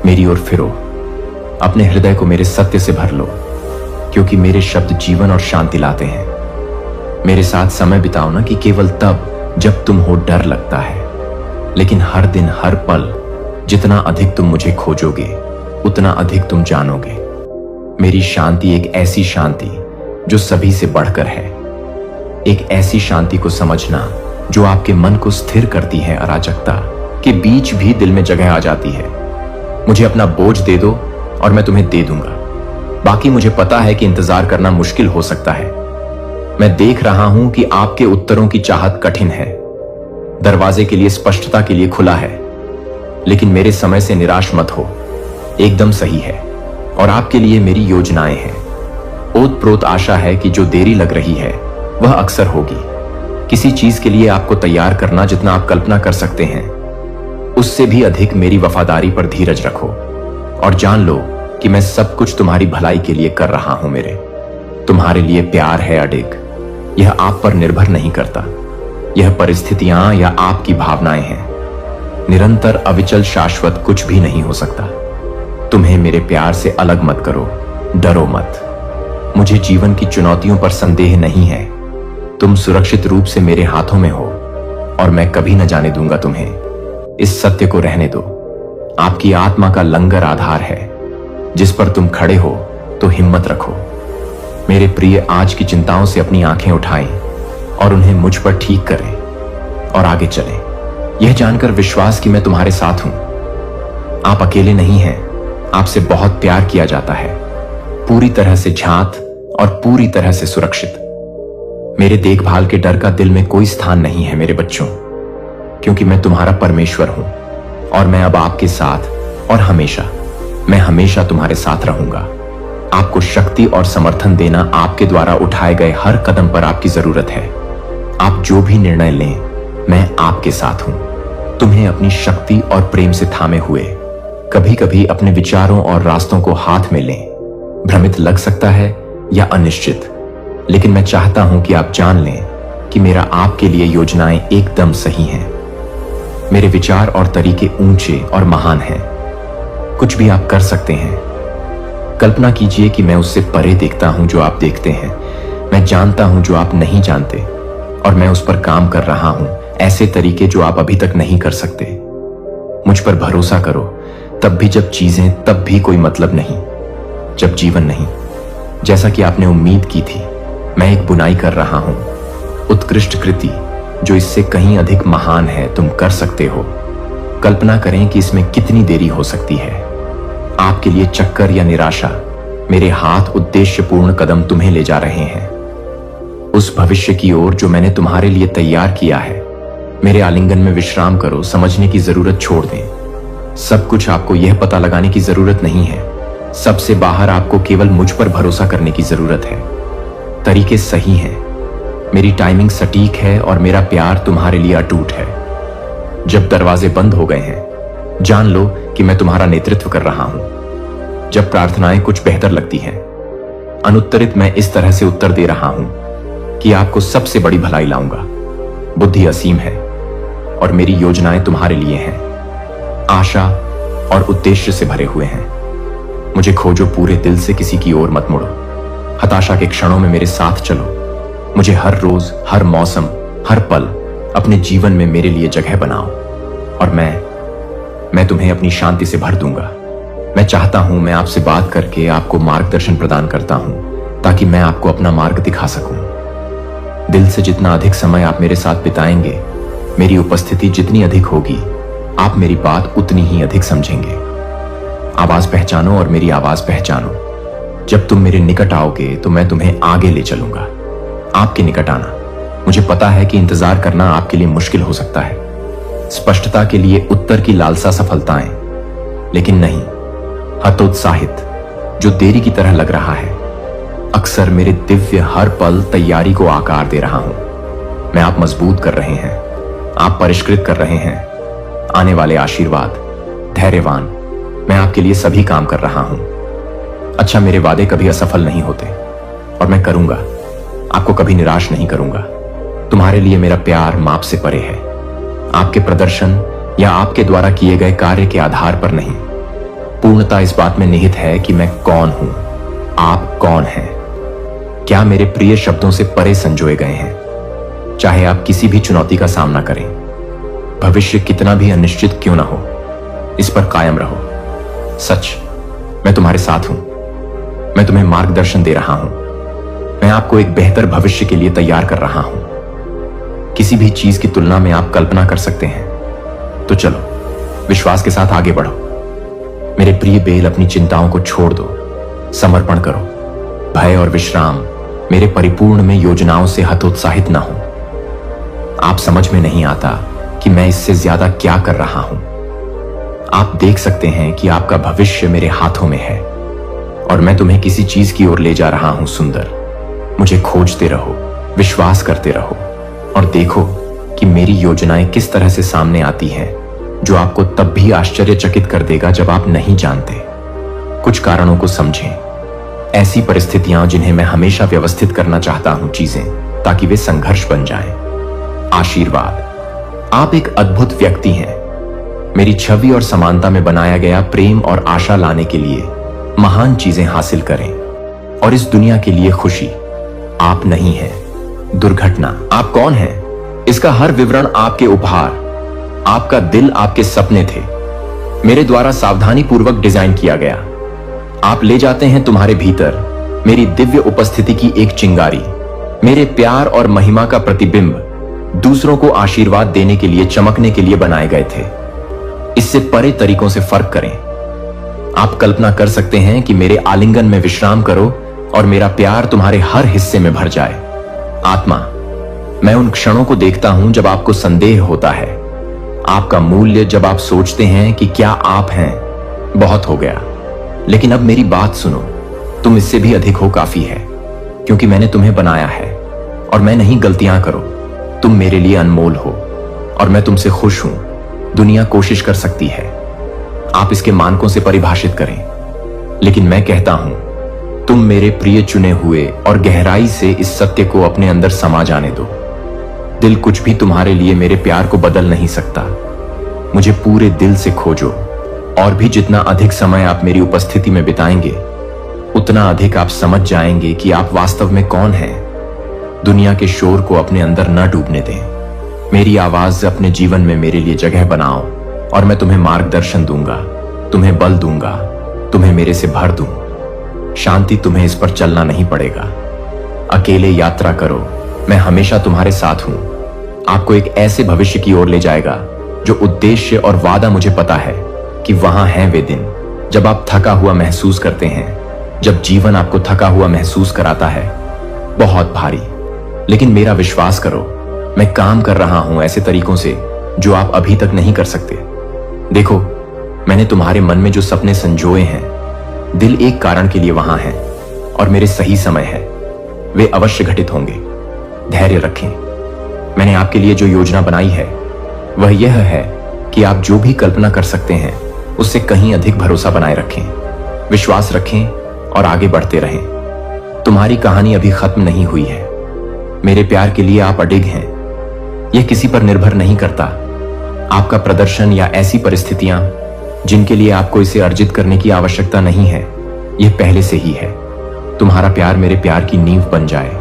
मेरी ओर फिरो, अपने हृदय को मेरे सत्य से भर लो, क्योंकि मेरे शब्द जीवन और शांति लाते हैं। मेरे साथ समय बिताओ ना कि केवल तब जब तुम हो डर लगता है, लेकिन हर दिन, हर पल। जितना अधिक तुम मुझे खोजोगे उतना अधिक तुम जानोगे। मेरी शांति एक ऐसी शांति जो सभी से बढ़कर है। एक ऐसी शांति को समझना जो आपके मन को स्थिर करती है। अराजकता के बीच भी दिल में जगह आ जाती है। मुझे अपना बोझ दे दो और मैं तुम्हें दे दूंगा। बाकी मुझे पता है कि इंतजार करना मुश्किल हो सकता है। मैं देख रहा हूं कि आपके उत्तरों की चाहत कठिन है, दरवाजे के लिए, स्पष्टता के लिए खुला है। लेकिन मेरे समय से निराश मत हो, एकदम सही है, और आपके लिए मेरी योजनाएं हैं। ओतप्रोत आशा है कि जो देरी लग रही है वह अक्सर होगी। किसी चीज के लिए आपको तैयार करना जितना आप कल्पना कर सकते हैं, उससे भी अधिक मेरी वफादारी पर धीरज रखो और जान लो कि मैं सब कुछ तुम्हारी भलाई के लिए कर रहा हूं। मेरे तुम्हारे लिए प्यार है अडिग, यह आप पर निर्भर नहीं करता। यह परिस्थितियां या आपकी भावनाएं हैं। निरंतर, अविचल, शाश्वत कुछ भी नहीं हो सकता। तुम्हें मेरे प्यार से अलग मत करो, डरो मत। मुझे जीवन की चुनौतियों पर संदेह नहीं है। तुम सुरक्षित रूप से मेरे हाथों में हो और मैं कभी न जाने दूंगा तुम्हें। इस सत्य को रहने दो। आपकी आत्मा का लंगर आधार है। जिस पर तुम खड़े हो तो हिम्मत रखो। मेरे प्रिय, आज की चिंताओं से अपनी आंखें उठाएं और उन्हें मुझ पर ठीक करें और आगे चलें, यह जानकर विश्वास कि मैं तुम्हारे साथ हूं। आप अकेले नहीं हैं, आपसे बहुत प्यार किया जाता है, पूरी तरह से झांत और पूरी तरह से सुरक्षित। मेरे देखभाल के डर का दिल में कोई स्थान नहीं है मेरे बच्चों, क्योंकि मैं तुम्हारा परमेश्वर हूं और मैं अब आपके साथ और हमेशा, मैं हमेशा तुम्हारे साथ रहूंगा। आपको शक्ति और समर्थन देना आपके द्वारा उठाए गए हर कदम पर आपकी जरूरत है। आप जो भी निर्णय लें, मैं आपके साथ हूं। तुम्हें अपनी शक्ति और प्रेम से थामे हुए, कभी कभी अपने विचारों और रास्तों को हाथ में लें। भ्रमित लग सकता है या अनिश्चित, लेकिन मैं चाहता हूं कि आप जान लें कि मेरा आपके लिए योजनाएं एकदम सही हैं। मेरे विचार और तरीके ऊंचे और महान हैं। कुछ भी आप कर सकते हैं। कल्पना कीजिए कि मैं उससे परे देखता हूं जो आप देखते हैं। मैं जानता हूं जो आप नहीं जानते, और मैं उस पर काम कर रहा हूं, ऐसे तरीके जो आप अभी तक नहीं कर सकते। मुझ पर भरोसा करो, तब भी जब चीजें, तब भी कोई मतलब नहीं, जब जीवन नहीं। जैसा कि आपने उम्मीद की थी, मैं एक बुनाई कर रहा हूं, उत्कृष्ट कृति जो इससे कहीं अधिक महान है। तुम कर सकते हो। कल्पना करें कि इसमें कितनी देरी हो सकती है। आपके लिए चक्कर या निराशा, मेरे हाथ उद्देश्यपूर्ण कदम तुम्हें ले जा रहे हैं उस भविष्य की ओर जो मैंने तुम्हारे लिए तैयार किया है। मेरे आलिंगन में विश्राम करो, समझने की जरूरत छोड़ दें। सब कुछ आपको यह पता लगाने की जरूरत नहीं है। सबसे बाहर आपको केवल मुझ पर भरोसा करने की जरूरत है। तरीके सही हैं, मेरी टाइमिंग सटीक है और मेरा प्यार तुम्हारे लिए अटूट है। जब दरवाजे बंद हो गए हैं, जान लो कि मैं तुम्हारा नेतृत्व कर रहा हूं। जब प्रार्थनाएं कुछ बेहतर लगती हैं, अनुत्तरित मैं इस तरह से उत्तर दे रहा हूं कि आपको सबसे बड़ी भलाई लाऊंगा। बुद्धि असीम है और मेरी योजनाएं तुम्हारे लिए हैं, आशा और उद्देश्य से भरे हुए हैं। मुझे खोजो पूरे दिल से, किसी की ओर मत मुड़ो। हताशा के क्षणों में मेरे साथ चलो। मुझे हर रोज, हर मौसम, हर पल अपने जीवन में मेरे लिए जगह बनाओ और मैं तुम्हें अपनी शांति से भर दूंगा। मैं चाहता हूं मैं आपसे बात करके आपको मार्गदर्शन प्रदान करता हूं ताकि मैं आपको अपना मार्ग दिखा सकूं। दिल से जितना अधिक समय आप मेरे साथ बिताएंगे, मेरी उपस्थिति जितनी अधिक होगी, आप मेरी बात उतनी ही अधिक समझेंगे। आवाज पहचानो और मेरी आवाज पहचानो। जब तुम मेरे निकट आओगे तो मैं तुम्हें आगे ले चलूंगा। आपके निकट आना, मुझे पता है कि इंतजार करना आपके लिए मुश्किल हो सकता है। स्पष्टता के लिए उत्तर की लालसा सफलताएं, लेकिन नहीं हतोत्साहित जो देरी की तरह लग रहा है। अक्सर मेरे दिव्य हर पल तैयारी को आकार दे रहा हूं। मैं आप मजबूत कर रहे हैं, आप परिष्कृत कर रहे हैं। आने वाले आशीर्वाद, धैर्यवान, मैं आपके लिए सभी काम कर रहा हूं। अच्छा, मेरे वादे कभी असफल नहीं होते और मैं करूंगा, आपको कभी निराश नहीं करूंगा। तुम्हारे लिए मेरा प्यार माप से परे है, आपके प्रदर्शन या आपके द्वारा किए गए कार्य के आधार पर नहीं। पूर्णता इस बात में निहित है कि मैं कौन हूं, आप कौन हैं। क्या मेरे प्रिय शब्दों से परे संजोए गए हैं। चाहे आप किसी भी चुनौती का सामना करें, भविष्य कितना भी अनिश्चित क्यों ना हो, इस पर कायम रहो। सच, मैं तुम्हारे साथ हूं। मैं तुम्हें मार्गदर्शन दे रहा हूं। मैं आपको एक बेहतर भविष्य के लिए तैयार कर रहा हूं। किसी भी चीज की तुलना में आप कल्पना कर सकते हैं। तो चलो, विश्वास के साथ आगे बढ़ो। मेरे प्रिय बेल, अपनी चिंताओं को छोड़ दो, समर्पण करो। भय और विश्राम मेरे परिपूर्ण में योजनाओं से हतोत्साहित ना हो। आप समझ में नहीं आता कि मैं इससे ज्यादा क्या कर रहा हूं। आप देख सकते हैं कि आपका भविष्य मेरे हाथों में है और मैं तुम्हें किसी चीज की ओर ले जा रहा हूं। सुंदर, मुझे खोजते रहो, विश्वास करते रहो और देखो कि मेरी योजनाएं किस तरह से सामने आती हैं, जो आपको तब भी आश्चर्यचकित कर देगा जब आप नहीं जानते। कुछ कारणों को समझें, ऐसी परिस्थितियां जिन्हें मैं हमेशा व्यवस्थित करना चाहता हूं चीजें, ताकि वे संघर्ष बन जाएं। आशीर्वाद, आप एक अद्भुत व्यक्ति हैं। मेरी छवि और समानता में बनाया गया प्रेम और आशा लाने के लिए महान चीजें हासिल करें और इस दुनिया के लिए खुशी। आप नहीं हैं दुर्घटना। आप कौन हैं, इसका हर विवरण आपके उपहार, आपका दिल आपके सपने थे, मेरे द्वारा सावधानी पूर्वक डिजाइन किया गया। आप ले जाते हैं तुम्हारे भीतर मेरी दिव्य उपस्थिति की एक चिंगारी, मेरे प्यार और महिमा का प्रतिबिंब, दूसरों को आशीर्वाद देने के लिए, चमकने के लिए बनाए गए थे। इससे परे तरीकों से फर्क करें। आप कल्पना कर सकते हैं कि मेरे आलिंगन में विश्राम करो और मेरा प्यार तुम्हारे हर हिस्से में भर जाए। आत्मा, मैं उन क्षणों को देखता हूं जब आपको संदेह होता है, आपका मूल्य जब आप सोचते हैं कि क्या आप हैं। बहुत हो गया, लेकिन अब मेरी बात सुनो। तुम इससे भी अधिक हो काफी है, क्योंकि मैंने तुम्हें बनाया है और मैं नहीं गलतियां करो। तुम मेरे लिए अनमोल हो और मैं तुमसे खुश हूं। दुनिया कोशिश कर सकती है, आप इसके मानकों से परिभाषित करें, लेकिन मैं कहता हूं तुम मेरे प्रिय चुने हुए और गहराई से इस सत्य को अपने अंदर समा जाने दो। दिल कुछ भी तुम्हारे लिए मेरे प्यार को बदल नहीं सकता। मुझे पूरे दिल से खोजो और भी जितना अधिक समय आप मेरी उपस्थिति में बिताएंगे, उतना अधिक आप समझ जाएंगे कि आप वास्तव में कौन हैं। दुनिया के शोर को अपने अंदर न डूबने दें। मेरी आवाज अपने जीवन में मेरे लिए जगह बनाओ और मैं तुम्हें मार्गदर्शन दूंगा, तुम्हें बल दूंगा, तुम्हें मेरे से भर दूं। शांति, तुम्हें इस पर चलना नहीं पड़ेगा। अकेले यात्रा करो, मैं हमेशा तुम्हारे साथ हूं। आपको एक ऐसे भविष्य की ओर ले जाएगा जो उद्देश्य और वादा मुझे पता है कि वहां हैं वे दिन जब आप थका हुआ महसूस करते हैं, जब जीवन आपको थका हुआ महसूस कराता है, बहुत भारी। लेकिन मेरा विश्वास करो, मैं काम कर रहा हूं ऐसे तरीकों से जो आप अभी तक नहीं कर सकते। देखो, मैंने तुम्हारे मन में जो सपने संजोए हैं, दिल एक कारण के लिए वहां है और मेरे सही समय है, वे अवश्य घटित होंगे। धैर्य रखें। मैंने आपके लिए जो योजना बनाई है वह यह है कि आप जो भी कल्पना कर सकते हैं उससे कहीं अधिक भरोसा बनाए रखें, विश्वास रखें और आगे बढ़ते रहें। तुम्हारी कहानी अभी खत्म नहीं हुई है। मेरे प्यार के लिए आप अडिग हैं। यह किसी पर निर्भर नहीं करता। आपका प्रदर्शन या ऐसी परिस्थितियां जिनके लिए आपको इसे अर्जित करने की आवश्यकता नहीं है, यह पहले से ही है। तुम्हारा प्यार मेरे प्यार की नींव बन जाए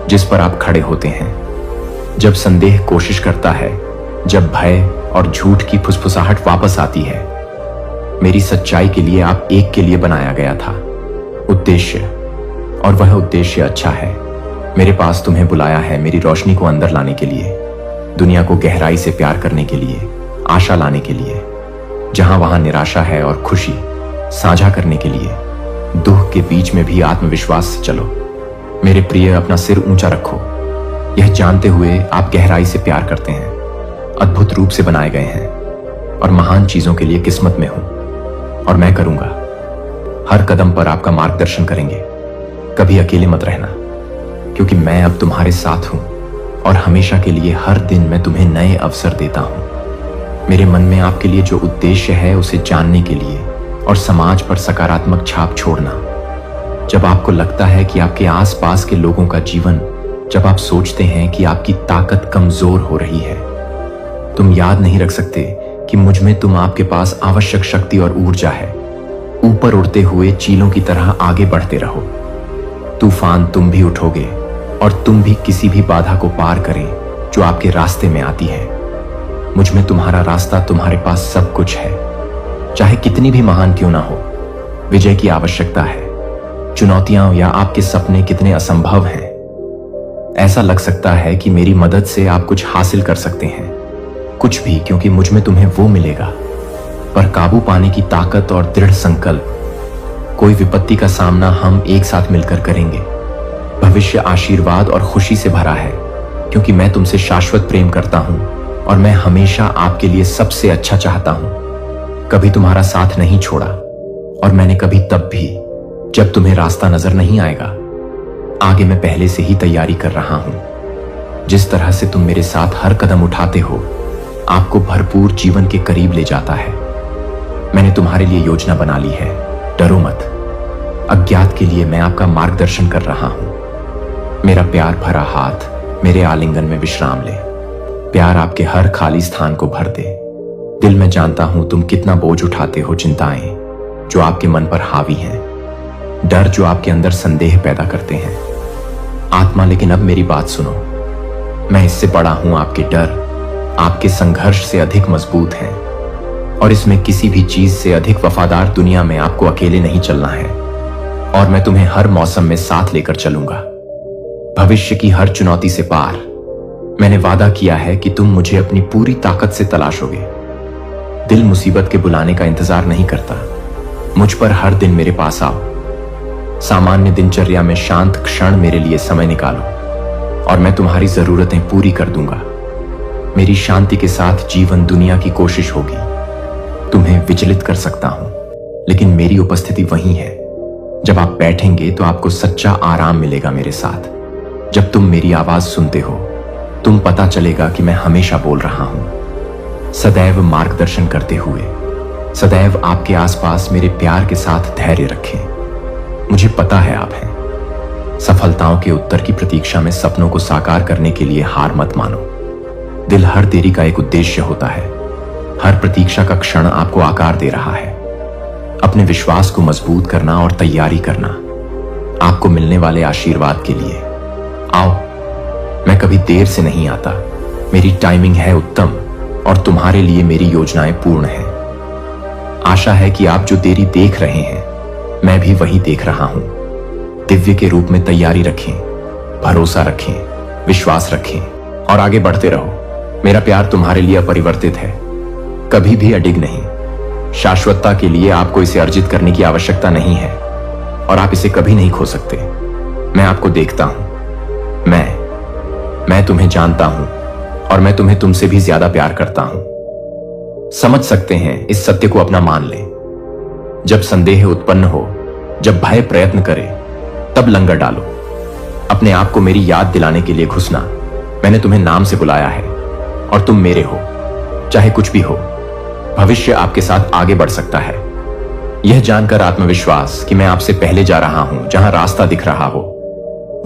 जिस पर आप खड़े होते हैं। जब संदेह कोशिश करता है, जब भय और झूठ की फुसफुसाहट वापस आती है, मेरी सच्चाई के लिए आप एक के लिए बनाया गया था, उद्देश्य। और वह उद्देश्य अच्छा है। मेरे पास तुम्हें बुलाया है मेरी रोशनी को अंदर लाने के लिए, दुनिया को गहराई से प्यार करने के लिए, आशा लाने के लिए। जहां वहां निराशा है और खुशी साझा करने के लिए, दुख के बीच में भी आत्मविश्वास से चलो। मेरे प्रिय, अपना सिर ऊंचा रखो, यह जानते हुए आप गहराई से प्यार करते हैं, अद्भुत रूप से बनाए गए हैं और महान चीजों के लिए किस्मत में हूं। और मैं करूंगा, हर कदम पर आपका मार्गदर्शन करेंगे। कभी अकेले मत रहना, क्योंकि मैं अब तुम्हारे साथ हूं और हमेशा के लिए हर दिन मैं तुम्हें नए अवसर देता हूं। मेरे मन में आपके लिए जो उद्देश्य है उसे जानने के लिए और समाज पर सकारात्मक छाप छोड़ना। जब आपको लगता है कि आपके आसपास के लोगों का जीवन, जब आप सोचते हैं कि आपकी ताकत कमजोर हो रही है, तुम याद नहीं रख सकते कि मुझ में तुम आपके पास आवश्यक शक्ति और ऊर्जा है। ऊपर उड़ते हुए चीलों की तरह आगे बढ़ते रहो। तूफान तुम भी उठोगे और तुम भी किसी भी बाधा को पार करें जो आपके रास्ते में आती है। मुझ में तुम्हारा रास्ता, तुम्हारे पास सब कुछ है। चाहे कितनी भी महान क्यों ना हो, विजय की आवश्यकता है। चुनौतियां या आपके सपने कितने असंभव हैं, ऐसा लग सकता है कि मेरी मदद से आप कुछ हासिल कर सकते हैं, कुछ भी, क्योंकि मुझ में तुम्हें वो मिलेगा। पर काबू पाने की ताकत और दृढ़ संकल्प, कोई विपत्ति का सामना हम एक साथ मिलकर करेंगे। भविष्य आशीर्वाद और खुशी से भरा है, क्योंकि मैं तुमसे शाश्वत प्रेम करता हूं और मैं हमेशा आपके लिए सबसे अच्छा चाहता हूं। कभी तुम्हारा साथ नहीं छोड़ा और मैंने कभी तब भी, जब तुम्हें रास्ता नजर नहीं आएगा। आगे मैं पहले से ही तैयारी कर रहा हूं। जिस तरह से तुम मेरे साथ हर कदम उठाते हो, आपको भरपूर जीवन के करीब ले जाता है। मैंने तुम्हारे लिए योजना बना ली है, डरो मत। अज्ञात के लिए मैं आपका मार्गदर्शन कर रहा हूं। मेरा प्यार भरा हाथ मेरे आलिंगन में विश्राम ले। प्यार आपके हर खाली स्थान को भर दे। दिल में जानता हूं तुम कितना बोझ उठाते हो, चिंताएं जो आपके मन पर हावी हैं, डर जो आपके अंदर संदेह पैदा करते हैं। आत्मा, लेकिन अब मेरी बात सुनो। मैं इससे बड़ा हूं। आपके डर आपके संघर्ष से अधिक मजबूत हैं और इसमें किसी भी चीज से अधिक वफादार दुनिया में आपको अकेले नहीं चलना है। और मैं तुम्हें हर मौसम में साथ लेकर चलूंगा, भविष्य की हर चुनौती से पार। मैंने वादा किया है कि तुम मुझे अपनी पूरी ताकत से तलाशोगे। दिल मुसीबत के बुलाने का इंतजार नहीं करता। मुझ पर हर दिन मेरे पास आओ। सामान्य दिनचर्या में शांत क्षण मेरे लिए समय निकालो और मैं तुम्हारी जरूरतें पूरी कर दूंगा। मेरी शांति के साथ जीवन दुनिया की कोशिश होगी। तुम्हें विचलित कर सकता हूं, लेकिन मेरी उपस्थिति वहीं है। जब आप बैठेंगे तो आपको सच्चा आराम मिलेगा मेरे साथ। जब तुम मेरी आवाज सुनते हो, तुम पता चलेगा कि मैं हमेशा बोल रहा हूं, सदैव मार्गदर्शन करते हुए। सदैव आपके आसपास मेरे प्यार के साथ धैर्य रखें। मुझे पता है आप हैं। सफलताओं के उत्तर की प्रतीक्षा में सपनों को साकार करने के लिए हार मत मानो। दिल, हर देरी का एक उद्देश्य होता है। हर प्रतीक्षा का क्षण आपको आकार दे रहा है। अपने विश्वास को मजबूत करना और तैयारी करना आपको मिलने वाले आशीर्वाद के लिए। आओ, मैं कभी देर से नहीं आता। मेरी टाइमिंग है उत्तम और तुम्हारे लिए मेरी योजनाएं पूर्ण हैं। आशा है कि आप जो देरी देख रहे हैं, मैं भी वही देख रहा हूं। दिव्य के रूप में तैयारी रखें, भरोसा रखें, विश्वास रखें और आगे बढ़ते रहो। मेरा प्यार तुम्हारे लिए अपरिवर्तित है, कभी भी अडिग नहीं। शाश्वतता के लिए आपको इसे अर्जित करने की आवश्यकता नहीं है और आप इसे कभी नहीं खो सकते। मैं आपको देखता हूं, मैं तुम्हें जानता हूं और मैं तुम्हें तुमसे भी ज्यादा प्यार करता हूं। समझ सकते हैं, इस सत्य को अपना मान लें। जब संदेह उत्पन्न हो, जब भय प्रयत्न करे, तब लंगर डालो। अपने आप को मेरी याद दिलाने के लिए घुसना, मैंने तुम्हें नाम से बुलाया है और तुम मेरे हो। चाहे कुछ भी हो, भविष्य आपके साथ आगे बढ़ सकता है। यह जानकर आत्मविश्वास कि मैं आपसे पहले जा रहा हूं, जहां रास्ता दिख रहा हो,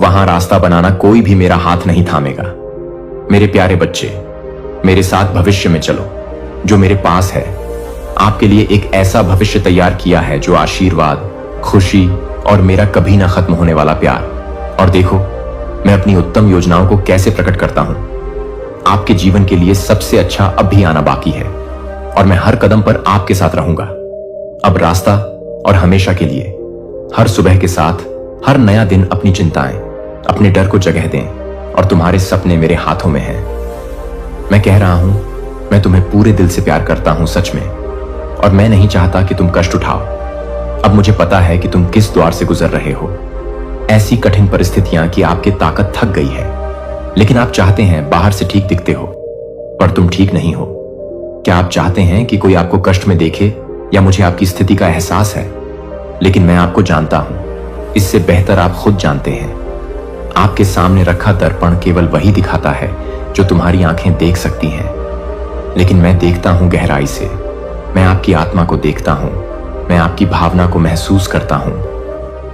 वहां रास्ता बनाना कोई भी मेरा हाथ नहीं थामेगा। मेरे प्यारे बच्चे, मेरे साथ भविष्य में चलो। जो मेरे पास है, आपके लिए एक ऐसा भविष्य तैयार किया है जो आशीर्वाद, खुशी और मेरा कभी ना खत्म होने वाला प्यार। और देखो, मैं अपनी उत्तम योजनाओं को कैसे प्रकट करता हूं। आपके जीवन के लिए सबसे अच्छा अब भी आना बाकी है और मैं हर कदम पर आपके साथ रहूंगा। अब रास्ता और हमेशा के लिए, हर सुबह के साथ, हर नया दिन अपनी चिंताएं, अपने डर को जगह दें और तुम्हारे सपने मेरे हाथों में हैं। मैं कह रहा हूं, मैं तुम्हें पूरे दिल से प्यार करता हूं, सच में, और मैं नहीं चाहता कि तुम कष्ट उठाओ। अब मुझे पता है कि तुम किस द्वार से गुजर रहे हो। ऐसी कठिन परिस्थितियां कि आपकी ताकत थक गई है, लेकिन आप चाहते हैं बाहर से ठीक दिखते हो, पर तुम ठीक नहीं हो। क्या आप चाहते हैं कि कोई आपको कष्ट में देखे, या मुझे आपकी स्थिति का एहसास है? लेकिन मैं आपको जानता हूं, इससे बेहतर आप खुद जानते हैं। आपके सामने रखा दर्पण केवल वही दिखाता है जो तुम्हारी आंखें देख सकती हैं, लेकिन मैं देखता हूं गहराई से। मैं आपकी आत्मा को देखता हूं, मैं आपकी भावना को महसूस करता हूं।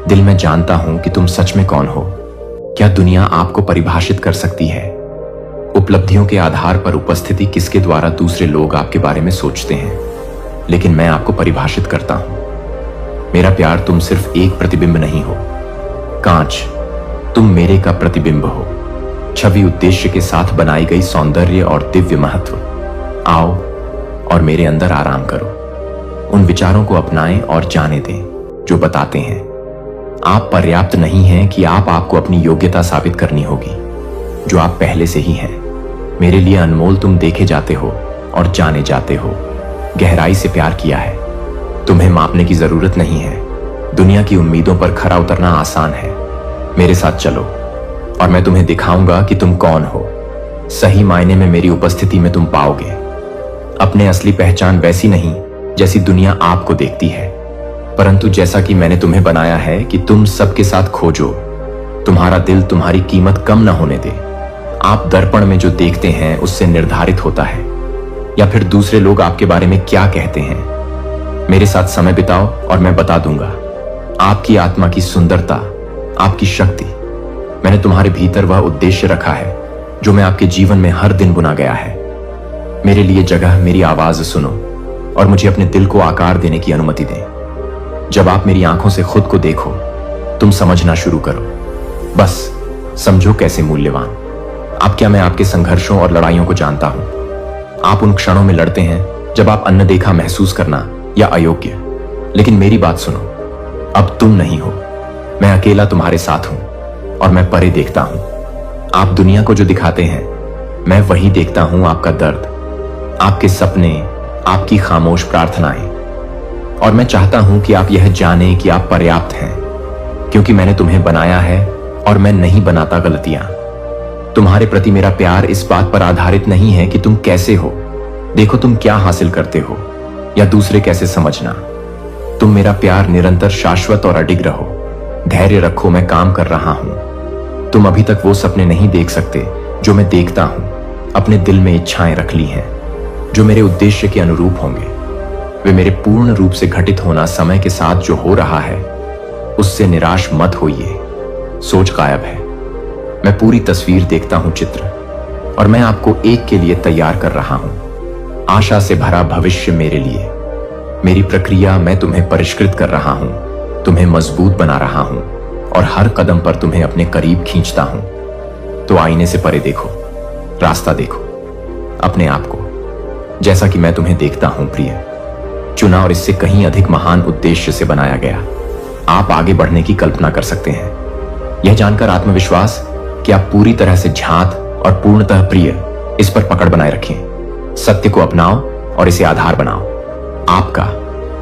दिल में जानता हूं कि तुम सच में कौन हो। क्या दुनिया आपको परिभाषित कर सकती है? उपलब्धियों के आधार पर उपस्थिति किसके द्वारा दूसरे लोग आपके बारे में सोचते हैं, लेकिन मैं आपको परिभाषित करता हूं। मेरा प्यार, तुम सिर्फ एक प्रतिबिंब नहीं हो, कांच, तुम मेरे का प्रतिबिंब हो। छवि उद्देश्य के साथ बनाई गई सौंदर्य और दिव्य महत्व। आओ और मेरे अंदर आराम करो। उन विचारों को अपनाएं और जाने दें जो बताते हैं आप पर्याप्त नहीं हैं, कि आपको अपनी योग्यता साबित करनी होगी, जो आप पहले से ही हैं। मेरे लिए अनमोल, तुम देखे जाते हो और जाने जाते हो। गहराई से प्यार किया है। तुम्हें मापने की जरूरत नहीं है। दुनिया की उम्मीदों पर खरा उतरना आसान है। मेरे साथ चलो और मैं तुम्हें दिखाऊंगा कि तुम कौन हो। सही मायने में मेरी उपस्थिति में तुम पाओगे अपने असली पहचान, वैसी नहीं जैसी दुनिया आपको देखती है, परंतु जैसा कि मैंने तुम्हें बनाया है कि तुम सबके साथ खोजो। तुम्हारा दिल तुम्हारी कीमत कम न होने दे। आप दर्पण में जो देखते हैं उससे निर्धारित होता है, या फिर दूसरे लोग आपके बारे में क्या कहते हैं। मेरे साथ समय बिताओ और मैं बता दूंगा आपकी आत्मा की सुंदरता, आपकी शक्ति। मैंने तुम्हारे भीतर वह उद्देश्य रखा है जो मैं आपके जीवन में हर दिन बुना गया है। मेरे लिए जगह, मेरी आवाज सुनो और मुझे अपने दिल को आकार देने की अनुमति दें। जब आप मेरी आंखों से खुद को देखो, तुम समझना शुरू करो। बस समझो कैसे मूल्यवान। आप क्या, मैं आपके संघर्षों और लड़ाइयों को जानता हूं। आप उन क्षणों में लड़ते हैं जब आप अनदेखा महसूस करना या अयोग्य। लेकिन मेरी बात सुनो, अब तुम नहीं हो। मैं अकेला तुम्हारे साथ हूं और मैं परे देखता हूं। आप दुनिया को जो दिखाते हैं, मैं वही देखता हूं। आपका दर्द, आपके सपने, आपकी खामोश प्रार्थनाएं। और मैं चाहता हूं कि आप यह जानें कि आप पर्याप्त हैं, क्योंकि मैंने तुम्हें बनाया है और मैं नहीं बनाता गलतियां। तुम्हारे प्रति मेरा प्यार इस बात पर आधारित नहीं है कि तुम कैसे हो, देखो तुम क्या हासिल करते हो, या दूसरे कैसे समझना। तुम मेरा प्यार निरंतर, शाश्वत और अडिग रहो। धैर्य रखो, मैं काम कर रहा हूं। तुम अभी तक वो सपने नहीं देख सकते जो मैं देखता हूं। अपने दिल में इच्छाएं रख ली हैं जो मेरे उद्देश्य के अनुरूप होंगे। वे मेरे पूर्ण रूप से घटित होना, समय के साथ जो हो रहा है उससे निराश मत होइए। सोच गायब है, मैं पूरी तस्वीर देखता हूं, चित्र, और मैं आपको एक के लिए तैयार कर रहा हूं। आशा से भरा भविष्य मेरे लिए। मेरी प्रक्रिया, मैं तुम्हें परिष्कृत कर रहा हूं, तुम्हें मजबूत बना रहा हूं और हर कदम पर तुम्हें अपने करीब खींचता हूं। तो आईने से परे देखो, रास्ता देखो, अपने आप को जैसा कि मैं तुम्हें देखता हूं, प्रिय, चुना और इससे कहीं अधिक महान उद्देश्य से बनाया गया। आप आगे बढ़ने की कल्पना कर सकते हैं, यह जानकर आत्मविश्वास कि आप पूरी तरह से झांत और पूर्णतः प्रिय, इस पर पकड़ बनाए रखें। सत्य को अपनाओ और इसे आधार बनाओ।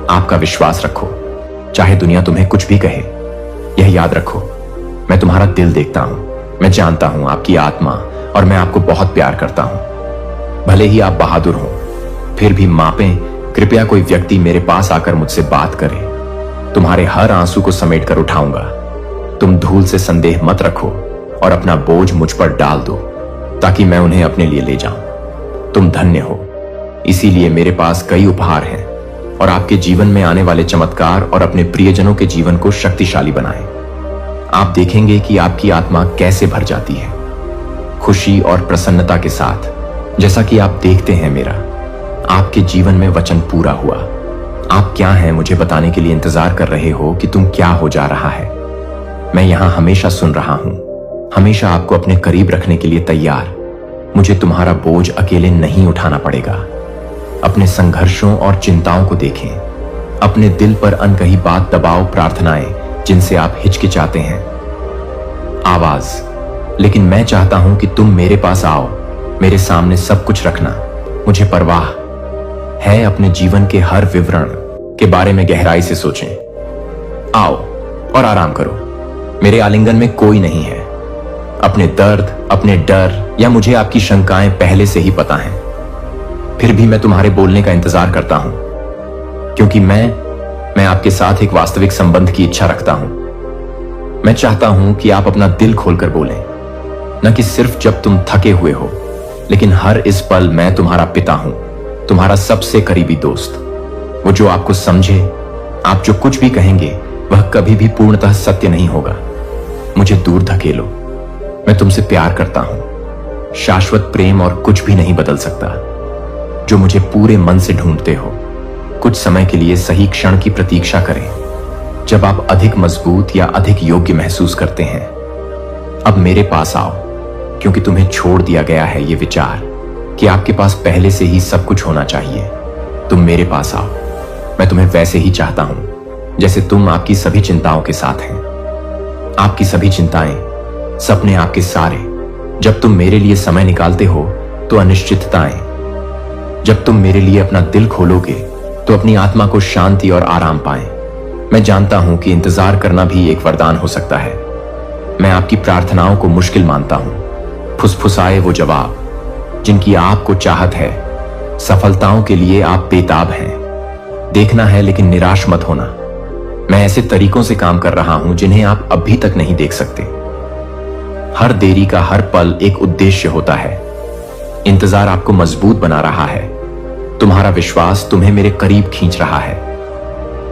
आपका विश्वास रखो, चाहे दुनिया तुम्हें कुछ भी कहे। यह याद रखो, मैं तुम्हारा दिल देखता हूं, मैं जानता हूं आपकी आत्मा, और मैं आपको बहुत प्यार करता हूं। भले ही आप बहादुर हो, फिर भी मापें, कृपया कोई व्यक्ति मेरे पास आकर मुझसे बात करे। तुम्हारे हर आंसू को समेट कर उठाऊंगा। तुम धूल से संदेह मत रखो और अपना बोझ मुझ पर डाल दो ताकि मैं उन्हें अपने लिए ले जाऊं। तुम धन्य हो, इसीलिए मेरे पास कई उपहार हैं और आपके जीवन में आने वाले चमत्कार और अपने प्रियजनों के जीवन को शक्तिशाली बनाएं। आप देखेंगे कि आपकी आत्मा कैसे भर जाती है, खुशी और प्रसन्नता के साथ, जैसा कि आप देखते हैं मेरा आपके जीवन में वचन पूरा हुआ। आप क्या हैं मुझे बताने के लिए इंतजार कर रहे हो कि तुम क्या हो जा रहा है। मैं यहां हमेशा सुन रहा हूं, हमेशा आपको अपने करीब रखने के लिए तैयार। मुझे तुम्हारा बोझ अकेले नहीं उठाना पड़ेगा। अपने संघर्षों और चिंताओं को देखें, अपने दिल पर अनकही बात दबाओ, प्रार्थनाएं जिनसे आप हिचकिचाते हैं, आवाज। लेकिन मैं चाहता हूं कि तुम मेरे पास आओ, मेरे सामने सब कुछ रखना। मुझे परवाह है अपने जीवन के हर विवरण के बारे में गहराई से सोचें। आओ और आराम करो, मेरे आलिंगन में कोई नहीं है। अपने दर्द, अपने डर या मुझे आपकी शंकाएं पहले से ही पता हैं। फिर भी मैं तुम्हारे बोलने का इंतजार करता हूं, क्योंकि मैं आपके साथ एक वास्तविक संबंध की इच्छा रखता हूं। मैं चाहता हूं कि आप अपना दिल खोलकर बोलें, न कि सिर्फ जब तुम थके हुए हो, लेकिन हर इस पल मैं तुम्हारा पिता हूं, तुम्हारा सबसे करीबी दोस्त, वो जो आपको समझे। आप जो कुछ भी कहेंगे वह कभी भी पूर्णतः सत्य नहीं होगा। मुझे दूर धकेलो, मैं तुमसे प्यार करता हूं। शाश्वत प्रेम और कुछ भी नहीं बदल सकता। जो मुझे पूरे मन से ढूंढते हो, कुछ समय के लिए सही क्षण की प्रतीक्षा करें, जब आप अधिक मजबूत या अधिक योग्य महसूस करते हैं। अब मेरे पास आओ, क्योंकि तुम्हें छोड़ दिया गया है ये विचार कि आपके पास पहले से ही सब कुछ होना चाहिए। तुम मेरे पास आओ, मैं तुम्हें वैसे ही चाहता हूं जैसे तुम आपकी सभी चिंताओं के साथ हैं। आपकी सभी चिंताएं, सपने आपके सारे। जब तुम मेरे लिए समय निकालते हो तो अनिश्चितताएं, जब तुम मेरे लिए अपना दिल खोलोगे तो अपनी आत्मा को शांति और आराम पाएं। मैं जानता हूं कि इंतजार करना भी एक वरदान हो सकता है। मैं आपकी प्रार्थनाओं को मुश्किल मानता हूं, फुसफुसाए वो जवाब जिनकी आपको चाहत है। सफलताओं के लिए आप बेताब हैं। देखना है लेकिन निराश मत होना। मैं ऐसे तरीकों से काम कर रहा हूं जिन्हें आप अभी तक नहीं देख सकते। हर देरी का हर पल एक उद्देश्य होता है। इंतजार आपको मजबूत बना रहा है। तुम्हारा विश्वास तुम्हें मेरे करीब खींच रहा है।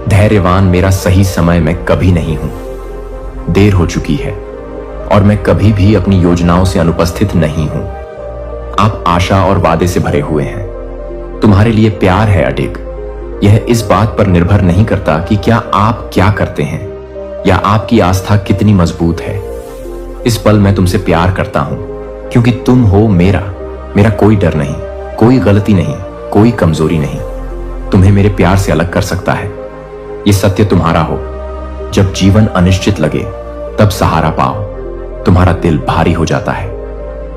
धैर्यवान, मेरा सही समय मैं कभी नहीं हूं। देर हो चुकी है और मैं कभी भी अपनी योजनाओं से अनुपस्थित नहीं हूं। आप आशा और वादे से भरे हुए हैं। तुम्हारे लिए प्यार है अडिग। यह इस बात पर निर्भर नहीं करता कि क्या आप क्या करते हैं या आपकी आस्था कितनी मजबूत है। इस पल मैं तुमसे प्यार करता हूं क्योंकि तुम हो मेरा कोई डर नहीं, कोई गलती नहीं, कोई कमजोरी नहीं तुम्हें मेरे प्यार से अलग कर सकता है। यह सत्य तुम्हारा हो। जब जीवन अनिश्चित लगे तब सहारा पाओ। तुम्हारा दिल भारी हो जाता है।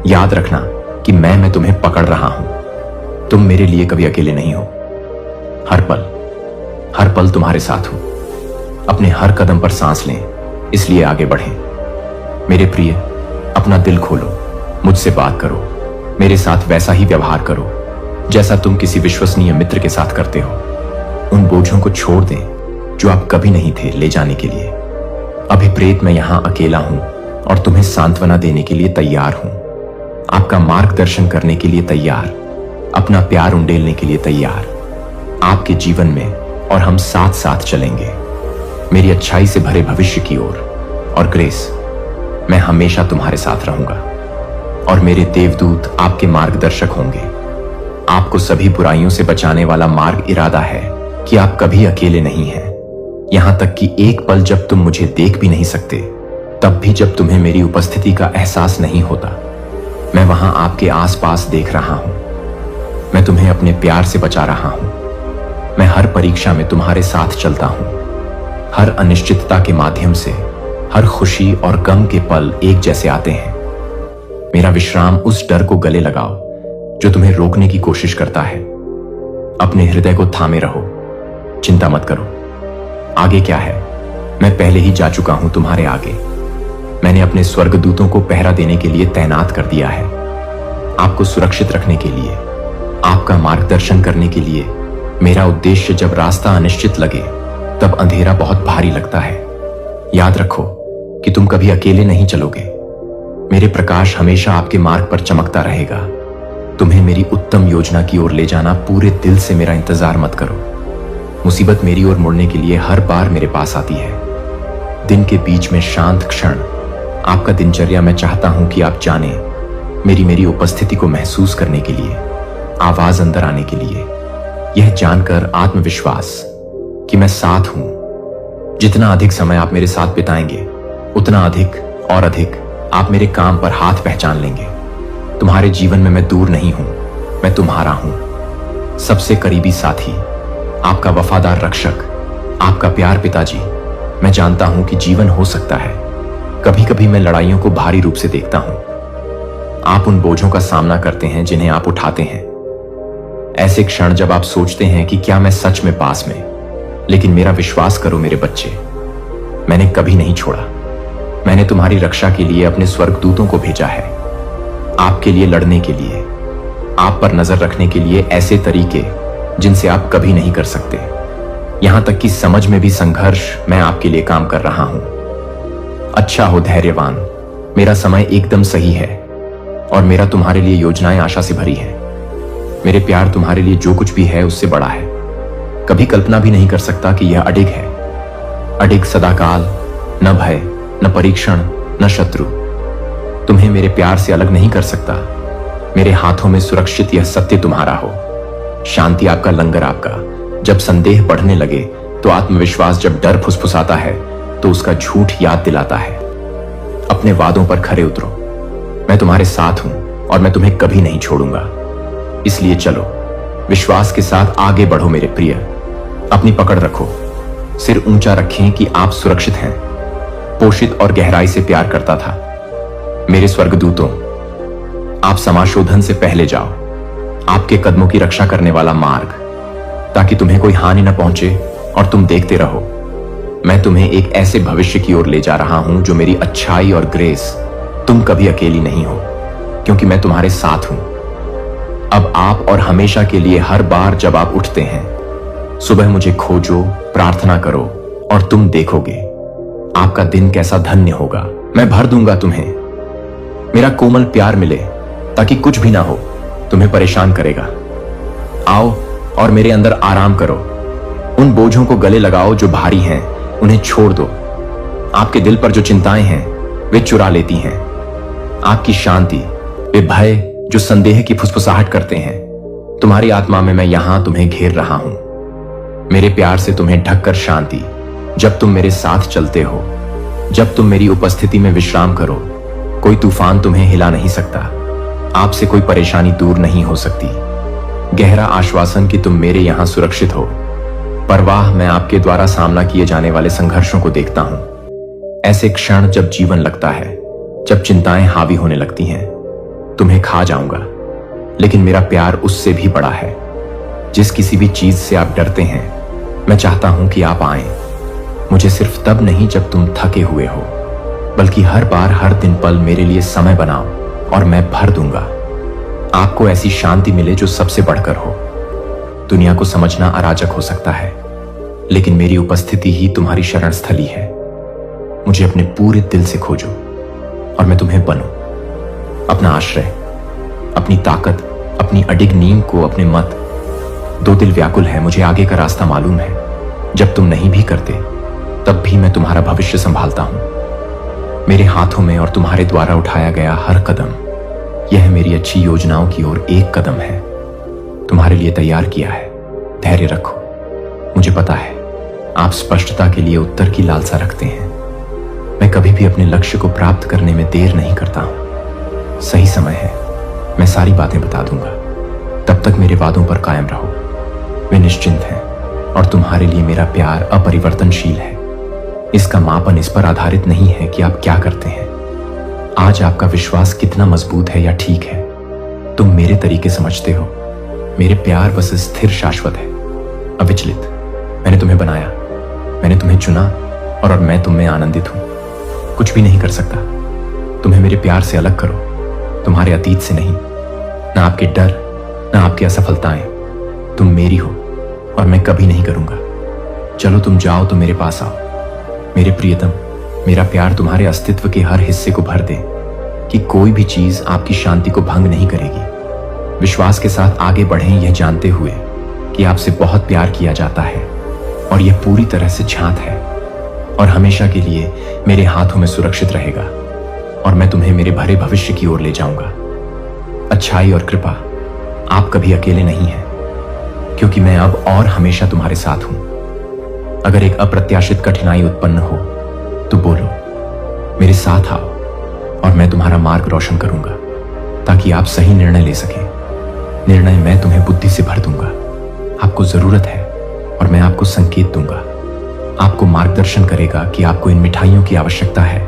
याद रखना कि मैं तुम्हें पकड़ रहा हूं। तुम मेरे लिए कभी अकेले नहीं हो। हर पल तुम्हारे साथ हूं। अपने हर कदम पर सांस लें, इसलिए आगे बढ़ें। मेरे प्रिय, अपना दिल खोलो, मुझसे बात करो, मेरे साथ वैसा ही व्यवहार करो जैसा तुम किसी विश्वसनीय मित्र के साथ करते हो। उन बोझों को छोड़ दें जो आप कभी नहीं थे ले जाने के लिए। अभिप्रेत, मैं यहां अकेला हूं और तुम्हें सांत्वना देने के लिए तैयार हूं, आपका मार्गदर्शन करने के लिए तैयार, अपना प्यार उंडेलने के लिए तैयार, आपके जीवन में, और हम साथ साथ चलेंगे मेरी अच्छाई से भरे भविष्य की ओर। और ग्रेस, मैं हमेशा तुम्हारे साथ रहूंगा और मेरे देवदूत आपके मार्गदर्शक होंगे। आपको सभी बुराइयों से बचाने वाला मार्ग इरादा है कि आप कभी अकेले नहीं हैं। यहां तक कि एक पल जब तुम मुझे देख भी नहीं सकते, तब भी जब तुम्हें मेरी उपस्थिति का एहसास नहीं होता, मैं वहां आपके आसपास देख रहा हूं। मैं तुम्हें अपने प्यार से बचा रहा हूं। मैं हर परीक्षा में तुम्हारे साथ चलता हूं। हर अनिश्चितता के माध्यम से हर खुशी और गम के पल एक जैसे आते हैं। मेरा विश्राम उस डर को गले लगाओ जो तुम्हें रोकने की कोशिश करता है। अपने हृदय को थामे रहो, चिंता मत करो। आगे क्या है, मैं पहले ही जा चुका हूं तुम्हारे आगे। मैंने अपने स्वर्गदूतों को पहरा देने के लिए तैनात कर दिया है, आपको सुरक्षित रखने के लिए, आपका मार्गदर्शन करने के लिए। मेरा उद्देश्य जब रास्ता अनिश्चित लगे तब अंधेरा बहुत भारी लगता है। याद रखो कि तुम कभी अकेले नहीं चलोगे। मेरे प्रकाश हमेशा आपके मार्ग पर चमकता रहेगा। तुम्हें मेरी उत्तम योजना की ओर ले जाना पूरे दिल से मेरा इंतजार मत करो। मुसीबत मेरी ओर मुड़ने के लिए हर बार मेरे पास आती है। दिन के बीच में शांत क्षण, आपका दिनचर्या मैं चाहता हूं कि आप जाने, मेरी उपस्थिति को महसूस करने के लिए, आवाज अंदर आने के लिए, यह जानकर आत्मविश्वास कि मैं साथ हूं। जितना अधिक समय आप मेरे साथ बिताएंगे उतना अधिक और अधिक आप मेरे काम पर हाथ पहचान लेंगे। तुम्हारे जीवन में मैं दूर नहीं हूं, मैं तुम्हारा हूं, सबसे करीबी साथी, आपका वफादार रक्षक, आपका प्यार पिताजी। मैं जानता हूं कि जीवन हो सकता है। कभी कभी मैं लड़ाइयों को भारी रूप से देखता हूं। आप उन बोझों का सामना करते हैं जिन्हें आप उठाते हैं। ऐसे क्षण जब आप सोचते हैं कि क्या मैं सच में पास में, लेकिन मेरा विश्वास करो मेरे बच्चे, मैंने कभी नहीं छोड़ा। मैंने तुम्हारी रक्षा के लिए अपने स्वर्गदूतों को भेजा है, आपके लिए लड़ने के लिए, आप पर नजर रखने के लिए ऐसे तरीके जिनसे आप कभी नहीं कर सकते। यहां तक कि समझ में भी संघर्ष मैं आपके लिए काम कर रहा हूं। अच्छा हो धैर्यवान, मेरा समय एकदम सही है और मेरा तुम्हारे लिए योजनाएं आशा से भरी है। मेरे प्यार तुम्हारे लिए जो कुछ भी है उससे बड़ा है। कभी कल्पना भी नहीं कर सकता कि यह अडिग है। अडिग सदाकाल, न भय, न परीक्षण, न शत्रु। तुम्हें मेरे प्यार से अलग नहीं कर सकता। मेरे हाथों में सुरक्षित यह सत्य तुम्हारा हो। शांति आपका, लंगर आपका। जब संदेह बढ़ने लगे तो आत्मविश्वास, जब डर फुसफुसाता है तो उसका झूठ याद दिलाता है। अपने वादों पर खरे उतरो। मैं तुम्हारे साथ हूं और मैं तुम्हें कभी नहीं छोड़ूंगा। इसलिए चलो, विश्वास के साथ आगे बढ़ो मेरे प्रिय। अपनी पकड़ रखो, सिर ऊंचा रखें कि आप सुरक्षित हैं। पोषित और गहराई से प्यार करता था। मेरे स्वर्गदूतों, आप समाशोधन से पहले जाओ। आपके कदमों की रक्षा करने वाला मार्ग, ताकि तुम्हें कोई हानि न पहुंचे और तुम देखते रहो। मैं तुम्हें एक ऐसे भविष्य की ओर ले जा रहा हूं जो मेरी अच्छाई और ग्रेस। तुम कभी अकेली नहीं हो, क्योंकि मैं तुम्हारे साथ हूं। अब आप और हमेशा के लिए हर बार जब आप उठते हैं, सुबह मुझे खोजो, प्रार्थना करो और तुम देखोगे आपका दिन कैसा धन्य होगा। मैं भर दूंगा तुम्हें। मेरा कोमल प्यार मिले ताकि कुछ भी ना हो तुम्हें परेशान करेगा। आओ और मेरे अंदर आराम करो। उन बोझों को गले लगाओ जो भारी हैं, उन्हें छोड़ दो। आपके दिल पर जो चिंताएं हैं वे चुरा लेती हैं। आपकी शांति, वे भय जो संदेह की फुसफुसाहट करते हैं। तुम्हारी आत्मा में मैं यहां तुम्हें घेर रहा हूं। मेरे प्यार से तुम्हें ढककर शांति। जब तुम मेरे साथ चलते हो, जब तुम मेरी उपस्थिति में विश्राम करो, कोई तूफान तुम्हें हिला नहीं सकता। आपसे कोई परेशानी दूर नहीं हो सकती। गहरा आश्वासन कि तुम मेरे यहां सुरक्षित हो। परवाह मैं आपके द्वारा सामना किए जाने वाले संघर्षों को देखता हूं। ऐसे क्षण जब जीवन लगता है, जब चिंताएं हावी होने लगती हैं, तुम्हें खा जाऊंगा। लेकिन मेरा प्यार उससे भी बड़ा है। जिस किसी भी चीज से आप डरते हैं, मैं चाहता हूं कि आप आएं। मुझे सिर्फ तब नहीं जब तुम थके हुए हो, बल्कि हर बार, हर दिन पल मेरे लिए समय बनाओ और मैं भर दूंगा। आपको ऐसी शांति मिले जो सबसे बढ़कर हो। दुनिया को समझना अराजक हो सकता है, लेकिन मेरी उपस्थिति ही तुम्हारी शरण स्थली है। मुझे अपने पूरे दिल से खोजो और मैं तुम्हें बनूं, अपना आश्रय, अपनी ताकत, अपनी अडिग नींव को अपने मत। दो दिल व्याकुल है, मुझे आगे का रास्ता मालूम है। जब तुम नहीं भी करते तब भी मैं तुम्हारा भविष्य संभालता हूं। मेरे हाथों में और तुम्हारे द्वारा उठाया गया हर कदम, यह मेरी अच्छी योजनाओं की ओर एक कदम है। तुम्हारे लिए तैयार किया है। धैर्य रखो। मुझे पता है आप स्पष्टता के लिए उत्तर की लालसा रखते हैं। मैं कभी भी अपने लक्ष्य को प्राप्त करने में देर नहीं करता हूं। सही समय है, मैं सारी बातें बता दूंगा। तब तक मेरे वादों पर कायम रहो। वे निश्चिंत हैं और तुम्हारे लिए मेरा प्यार अपरिवर्तनशील है। इसका मापन इस पर आधारित नहीं है कि आप क्या करते हैं, आज आपका विश्वास कितना मजबूत है या ठीक है। तुम मेरे तरीके समझते हो। मेरे प्यार बस स्थिर, शाश्वत है, अविचलित। मैंने तुम्हें बनाया, मैंने तुम्हें चुना और मैं तुम में आनंदित हूं। कुछ भी नहीं कर सकता तुम्हें मेरे प्यार से अलग करो। तुम्हारे अतीत से नहीं, न आपके डर, न आपकी असफलताएं। तुम मेरी हो और मैं कभी नहीं करूंगा। चलो तुम जाओ तो मेरे पास आओ। मेरे प्रियतम, मेरा प्यार तुम्हारे अस्तित्व के हर हिस्से को भर दे कि कोई भी चीज आपकी शांति को भंग नहीं करेगी। विश्वास के साथ आगे बढ़ें, यह जानते हुए कि आपसे बहुत प्यार किया जाता है और यह पूरी तरह से शांत है और हमेशा के लिए मेरे हाथों में सुरक्षित रहेगा और मैं तुम्हें मेरे भरे भविष्य की ओर ले जाऊंगा। अच्छाई और कृपा, आप कभी अकेले नहीं हैं, क्योंकि मैं अब और हमेशा तुम्हारे साथ हूं। अगर एक अप्रत्याशित कठिनाई उत्पन्न हो तो बोलो, मेरे साथ आओ और मैं तुम्हारा मार्ग रोशन करूंगा ताकि आप सही निर्णय ले सकें। निर्णय मैं तुम्हें बुद्धि से भर दूंगा। आपको जरूरत है और मैं आपको संकेत दूंगा। आपको मार्गदर्शन करेगा कि आपको इन मिठाइयों की आवश्यकता है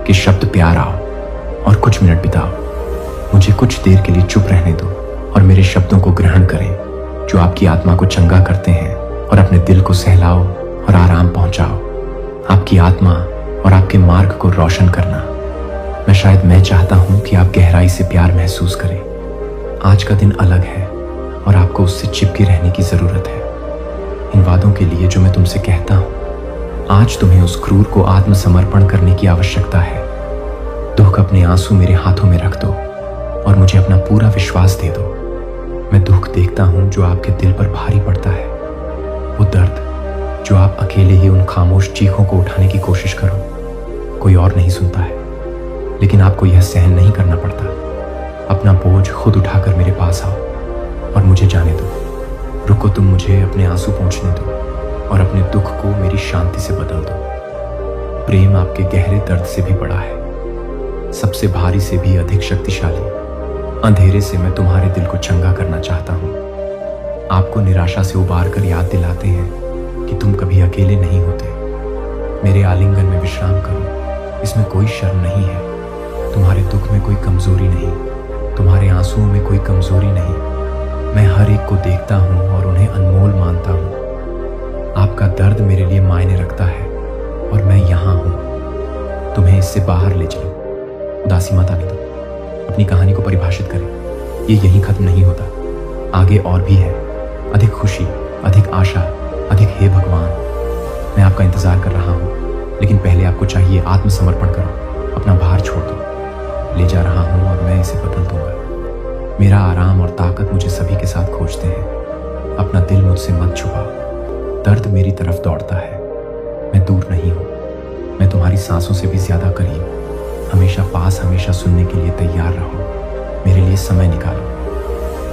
कि शब्द प्यार आओ और कुछ मिनट बिताओ। मुझे कुछ देर के लिए चुप रहने दो और मेरे शब्दों को ग्रहण करें जो आपकी आत्मा को चंगा करते हैं और अपने दिल को सहलाओ और आराम पहुंचाओ। आपकी आत्मा और आपके मार्ग को रोशन करना। मैं चाहता हूं कि आप गहराई से प्यार महसूस करें। आज का दिन अलग है और आपको उससे चिपके रहने की जरूरत है। इन वादों के लिए जो मैं तुमसे कहता हूं, आज तुम्हें उस क्रूर को आत्मसमर्पण करने की आवश्यकता है। दुख अपने आंसू मेरे हाथों में रख दो और मुझे अपना पूरा विश्वास दे दो। मैं दुख देखता हूं जो आपके दिल पर भारी पड़ता है, वो दर्द जो आप अकेले ही उन खामोश चीखों को उठाने की कोशिश करो। कोई और नहीं सुनता है, लेकिन आपको यह सहन नहीं करना पड़ता। अपना बोझ खुद उठाकर मेरे पास आओ और मुझे जाने दो। रुको, तुम मुझे अपने आंसू पोंछने दो और अपने दुख को मेरी शांति से बदल दो। प्रेम आपके गहरे दर्द से भी बड़ा है, सबसे भारी से भी अधिक शक्तिशाली। अंधेरे से मैं तुम्हारे दिल को चंगा करना चाहता हूं। आपको निराशा से उबार कर याद दिलाते हैं कि तुम कभी अकेले नहीं होते। मेरे आलिंगन में विश्राम करो, इसमें कोई शर्म नहीं है। तुम्हारे दुख में कोई कमजोरी नहीं, तुम्हारे आंसुओं में कोई कमजोरी नहीं। मैं हर एक को देखता हूं और उन्हें अनमोल मानता हूं। आपका दर्द मेरे लिए मायने रखता है और मैं यहां हूं। तुम्हें इससे बाहर ले चलो। उदासी मत आने दो। अपनी कहानी को परिभाषित करें। ये यहीं खत्म नहीं होता, आगे और भी है। अधिक खुशी, अधिक आशा, अधिक हे भगवान। मैं आपका इंतजार कर रहा हूं, लेकिन पहले आपको चाहिए आत्मसमर्पण करो। अपना भार छोड़ दो। ले जा रहा हूं और मैं इसे बदल दूंगा। मेरा आराम और ताकत मुझे सभी के साथ खोजते हैं। अपना दिल मुझसे मत छुपाओ। दर्द मेरी तरफ दौड़ता है। मैं दूर नहीं हूं। मैं तुम्हारी सांसों से भी ज्यादा करीब। हमेशा पास, हमेशा सुनने के लिए तैयार रहो। मेरे लिए समय निकालो।